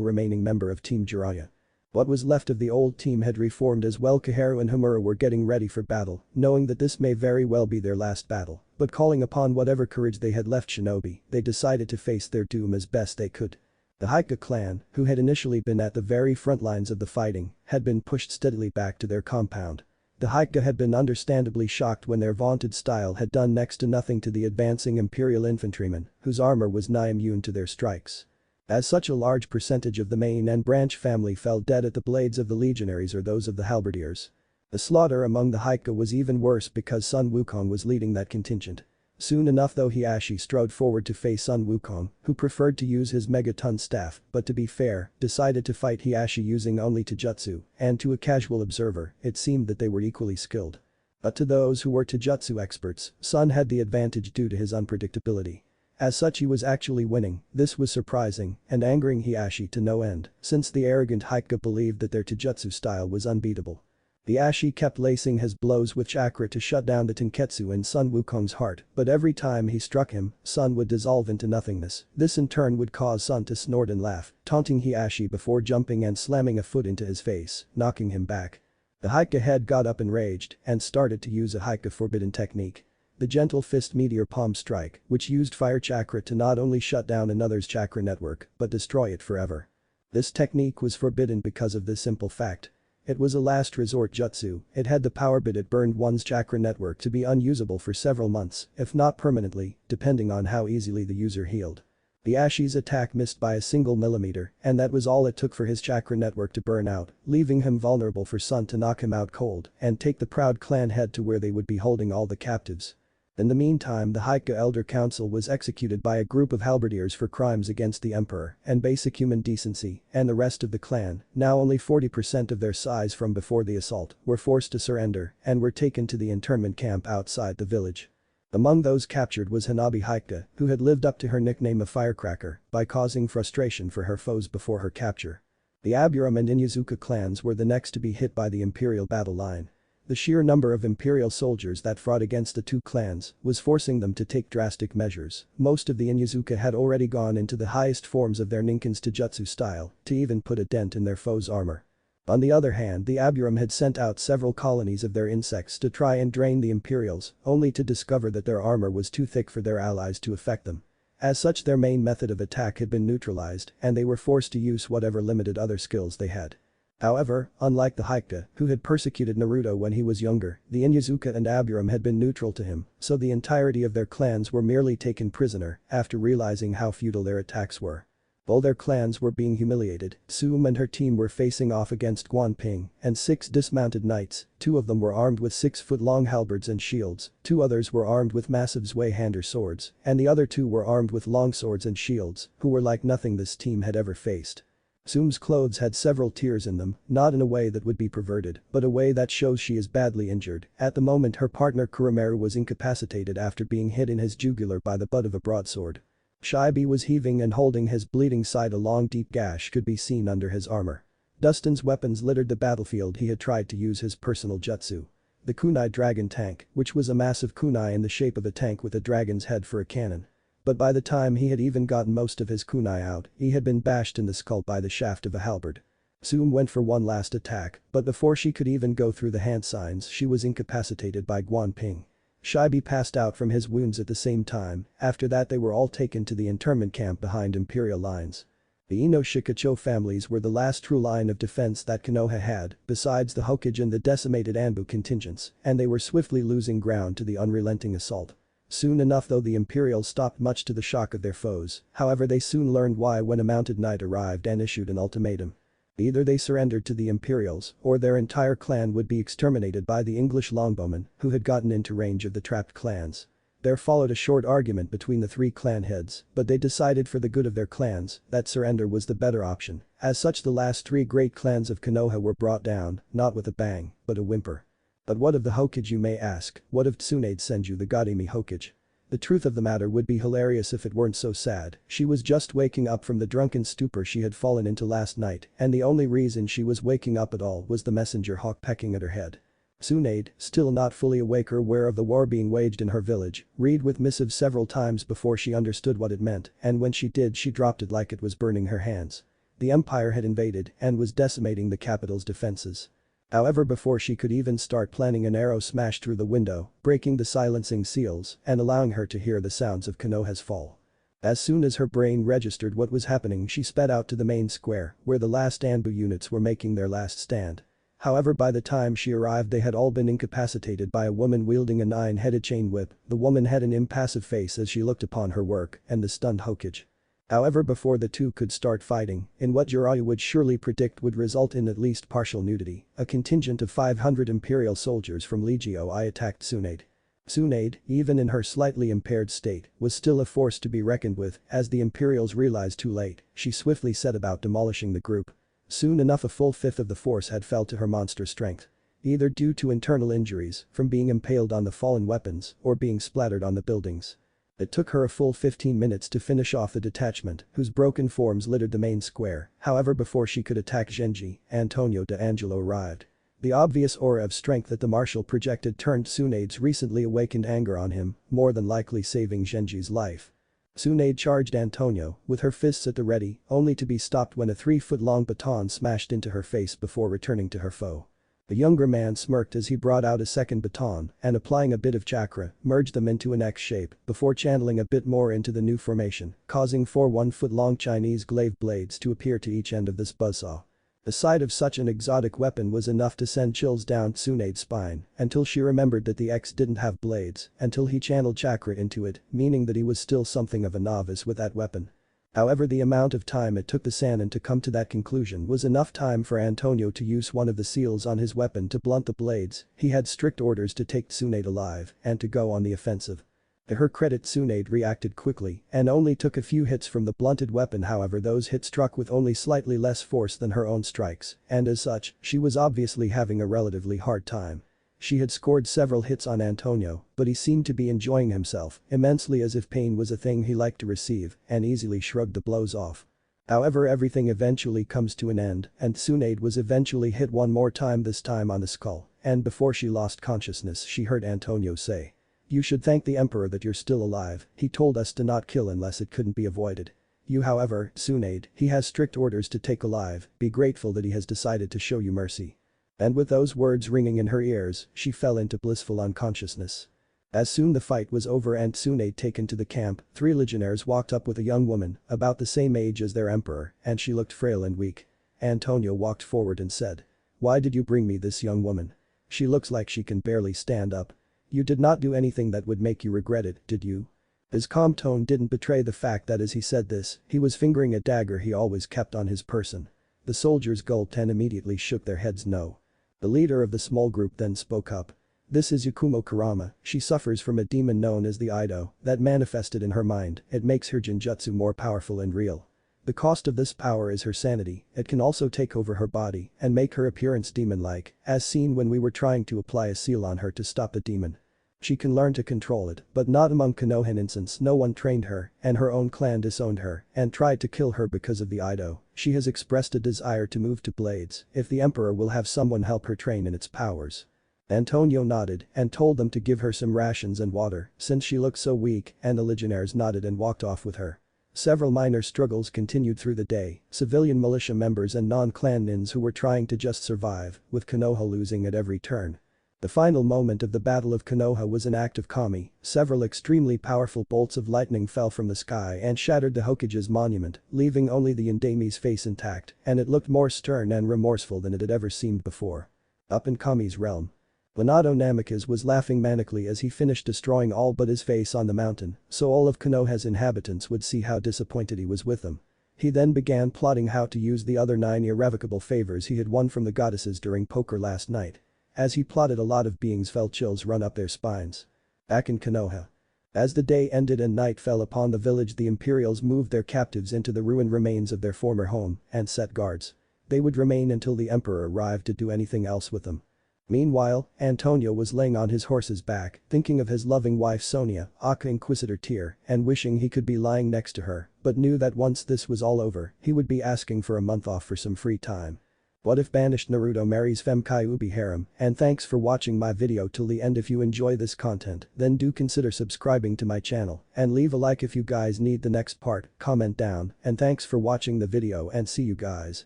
remaining member of Team Jiraiya. What was left of the old team had reformed as well. Kaharu and Homura were getting ready for battle, knowing that this may very well be their last battle, but calling upon whatever courage they had left shinobi, they decided to face their doom as best they could. The Haika clan, who had initially been at the very front lines of the fighting, had been pushed steadily back to their compound. The Haika had been understandably shocked when their vaunted style had done next to nothing to the advancing Imperial infantrymen, whose armor was nigh immune to their strikes. As such, a large percentage of the main and branch family fell dead at the blades of the legionaries or those of the halberdiers. The slaughter among the Haika was even worse because Sun Wukong was leading that contingent. Soon enough though Hiyashi strode forward to face Sun Wukong, who preferred to use his megaton staff, but to be fair, decided to fight Hiyashi using only Taijutsu, and to a casual observer, it seemed that they were equally skilled. But to those who were Taijutsu experts, Sun had the advantage due to his unpredictability. As such, he was actually winning. This was surprising and angering Hiyashi to no end, since the arrogant Haika believed that their Taijutsu style was unbeatable. Hiyashi kept lacing his blows with chakra to shut down the Tenketsu in Sun Wukong's heart, but every time he struck him, Sun would dissolve into nothingness. This in turn would cause Sun to snort and laugh, taunting Hiyashi before jumping and slamming a foot into his face, knocking him back. The Haika head got up enraged and started to use a Haika forbidden technique. The gentle fist meteor palm strike, which used fire chakra to not only shut down another's chakra network, but destroy it forever. This technique was forbidden because of this simple fact. It was a last resort jutsu. It had the power, but it burned one's chakra network to be unusable for several months, if not permanently, depending on how easily the user healed. Hiyashi's attack missed by a single millimeter, and that was all it took for his chakra network to burn out, leaving him vulnerable for Sun to knock him out cold and take the proud clan head to where they would be holding all the captives. In the meantime, the Haika Elder Council was executed by a group of halberdiers for crimes against the emperor and basic human decency, and the rest of the clan, now only 40% of their size from before the assault, were forced to surrender and were taken to the internment camp outside the village. Among those captured was Hanabi Haika, who had lived up to her nickname of Firecracker by causing frustration for her foes before her capture. The Aburam and Inyazuka clans were the next to be hit by the imperial battle line. The sheer number of imperial soldiers that fought against the two clans was forcing them to take drastic measures. Most of the Inyazuka had already gone into the highest forms of their Ninken's Taijutsu style to even put a dent in their foes' armor. On the other hand, the Aburam had sent out several colonies of their insects to try and drain the Imperials, only to discover that their armor was too thick for their allies to affect them. As such, their main method of attack had been neutralized, and they were forced to use whatever limited other skills they had. However, unlike the Hyuga, who had persecuted Naruto when he was younger, the Inuzuka and Aburam had been neutral to him, so the entirety of their clans were merely taken prisoner after realizing how futile their attacks were. While their clans were being humiliated, Tsume and her team were facing off against Guanping and 6 dismounted knights, 2 of them were armed with 6-foot-long halberds and shields, 2 others were armed with massive Zweihander swords, and the other 2 were armed with longswords and shields, who were like nothing this team had ever faced. Tsume's clothes had several tears in them, not in a way that would be perverted, but a way that shows she is badly injured. At the moment her partner Kuromeru was incapacitated after being hit in his jugular by the butt of a broadsword. Shibi was heaving and holding his bleeding side, a long deep gash could be seen under his armor. Dustin's weapons littered the battlefield. He had tried to use his personal jutsu. The kunai dragon tank, which was a massive kunai in the shape of a tank with a dragon's head for a cannon. But by the time he had even gotten most of his kunai out, he had been bashed in the skull by the shaft of a halberd. Tsume went for one last attack, but before she could even go through the hand signs she was incapacitated by Guanping. Shibi passed out from his wounds at the same time. After that they were all taken to the internment camp behind Imperial lines. The Ino Shikacho families were the last true line of defense that Konoha had, besides the Hokage and the decimated Anbu contingents, and they were swiftly losing ground to the unrelenting assault. Soon enough though the Imperials stopped, much to the shock of their foes, however they soon learned why when a mounted knight arrived and issued an ultimatum. Either they surrendered to the Imperials or their entire clan would be exterminated by the English longbowmen who had gotten into range of the trapped clans. There followed a short argument between the 3 clan heads, but they decided for the good of their clans that surrender was the better option. As such the last 3 great clans of Konoha were brought down, not with a bang, but a whimper. But what of the Hokage, you may ask? What of Tsunade Senju, the Godimi Hokage? The truth of the matter would be hilarious if it weren't so sad. She was just waking up from the drunken stupor she had fallen into last night, and the only reason she was waking up at all was the messenger hawk pecking at her head. Tsunade, still not fully awake or aware of the war being waged in her village, read with missive several times before she understood what it meant, and when she did she dropped it like it was burning her hands. The Empire had invaded and was decimating the capital's defenses. However, before she could even start planning, an arrow smashed through the window, breaking the silencing seals and allowing her to hear the sounds of Konoha's fall. As soon as her brain registered what was happening she sped out to the main square where the last Anbu units were making their last stand. However, by the time she arrived they had all been incapacitated by a woman wielding a 9-headed chain whip. The woman had an impassive face as she looked upon her work and the stunned Hokage. However, before the two could start fighting, in what Jiraiya would surely predict would result in at least partial nudity, a contingent of 500 Imperial soldiers from Legio I attacked Tsunade. Tsunade, even in her slightly impaired state, was still a force to be reckoned with. As the Imperials realized too late, she swiftly set about demolishing the group. Soon enough a full fifth of the force had fell to her monster strength. Either due to internal injuries from being impaled on the fallen weapons or being splattered on the buildings. It took her a full 15 minutes to finish off the detachment, whose broken forms littered the main square. However, before she could attack Genji, Antonio D'Angelo arrived. The obvious aura of strength that the marshal projected turned Tsunade's recently awakened anger on him, more than likely saving Genji's life. Tsunade charged Antonio, with her fists at the ready, only to be stopped when a 3-foot-long baton smashed into her face before returning to her foe. The younger man smirked as he brought out a second baton and, applying a bit of chakra, merged them into an X shape before channeling a bit more into the new formation, causing 4 1-foot-long Chinese glaive blades to appear to each end of this buzzsaw. The sight of such an exotic weapon was enough to send chills down Tsunade's spine until she remembered that the X didn't have blades until he channeled chakra into it, meaning that he was still something of a novice with that weapon. However, the amount of time it took the Sannin to come to that conclusion was enough time for Antonio to use one of the seals on his weapon to blunt the blades. He had strict orders to take Tsunade alive and to go on the offensive. To her credit, Tsunade reacted quickly and only took a few hits from the blunted weapon. However, those hits struck with only slightly less force than her own strikes, and as such, she was obviously having a relatively hard time. She had scored several hits on Antonio, but he seemed to be enjoying himself immensely, as if pain was a thing he liked to receive, and easily shrugged the blows off. However, everything eventually comes to an end, and Tsunade was eventually hit one more time, this time on the skull, and before she lost consciousness she heard Antonio say, "You should thank the Emperor that you're still alive. He told us to not kill unless it couldn't be avoided. You, however, Tsunade, he has strict orders to take alive. Be grateful that he has decided to show you mercy." And with those words ringing in her ears, she fell into blissful unconsciousness. As soon the fight was over and Tsunade taken to the camp, 3 legionnaires walked up with a young woman about the same age as their emperor, and she looked frail and weak. Antonio walked forward and said. Why did you bring me this young woman? She looks like she can barely stand up. You did not do anything that would make you regret it, did you? His calm tone didn't betray the fact that as he said this, he was fingering a dagger he always kept on his person. The soldiers gulped and immediately shook their heads no. The leader of the small group then spoke up. This is Yakumo Kurama, she suffers from a demon known as the Ido that manifested in her mind, it makes her genjutsu more powerful and real. The cost of this power is her sanity, it can also take over her body and make her appearance demon-like, as seen when we were trying to apply a seal on her to stop the demon. She can learn to control it, but not among Konohan since no one trained her and her own clan disowned her and tried to kill her because of the Ido. She has expressed a desire to move to Blades if the Emperor will have someone help her train in its powers. Antonio nodded and told them to give her some rations and water since she looked so weak and the legionnaires nodded and walked off with her. Several minor struggles continued through the day, civilian militia members and non-clan nins who were trying to just survive, with Konoha losing at every turn. The final moment of the Battle of Konoha was an act of kami, several extremely powerful bolts of lightning fell from the sky and shattered the Hokage's monument, leaving only the Yandami's face intact, and it looked more stern and remorseful than it had ever seemed before. Up in Kami's realm. Minato Namikaze was laughing manically as he finished destroying all but his face on the mountain, so all of Konoha's inhabitants would see how disappointed he was with them. He then began plotting how to use the other 9 irrevocable favors he had won from the goddesses during poker last night. As he plotted, a lot of beings felt chills run up their spines. Back in Konoha. As the day ended and night fell upon the village, the Imperials moved their captives into the ruined remains of their former home and set guards. They would remain until the Emperor arrived to do anything else with them. Meanwhile, Antonio was laying on his horse's back, thinking of his loving wife Sonia, aka Inquisitor Tyr, and wishing he could be lying next to her, but knew that once this was all over, he would be asking for a month off for some free time. What if Banished Naruto marries kyuubi harem? And thanks for watching my video till the end. If you enjoy this content, then do consider subscribing to my channel and leave a like if you guys need the next part, comment down, and thanks for watching the video and see you guys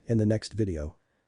in the next video.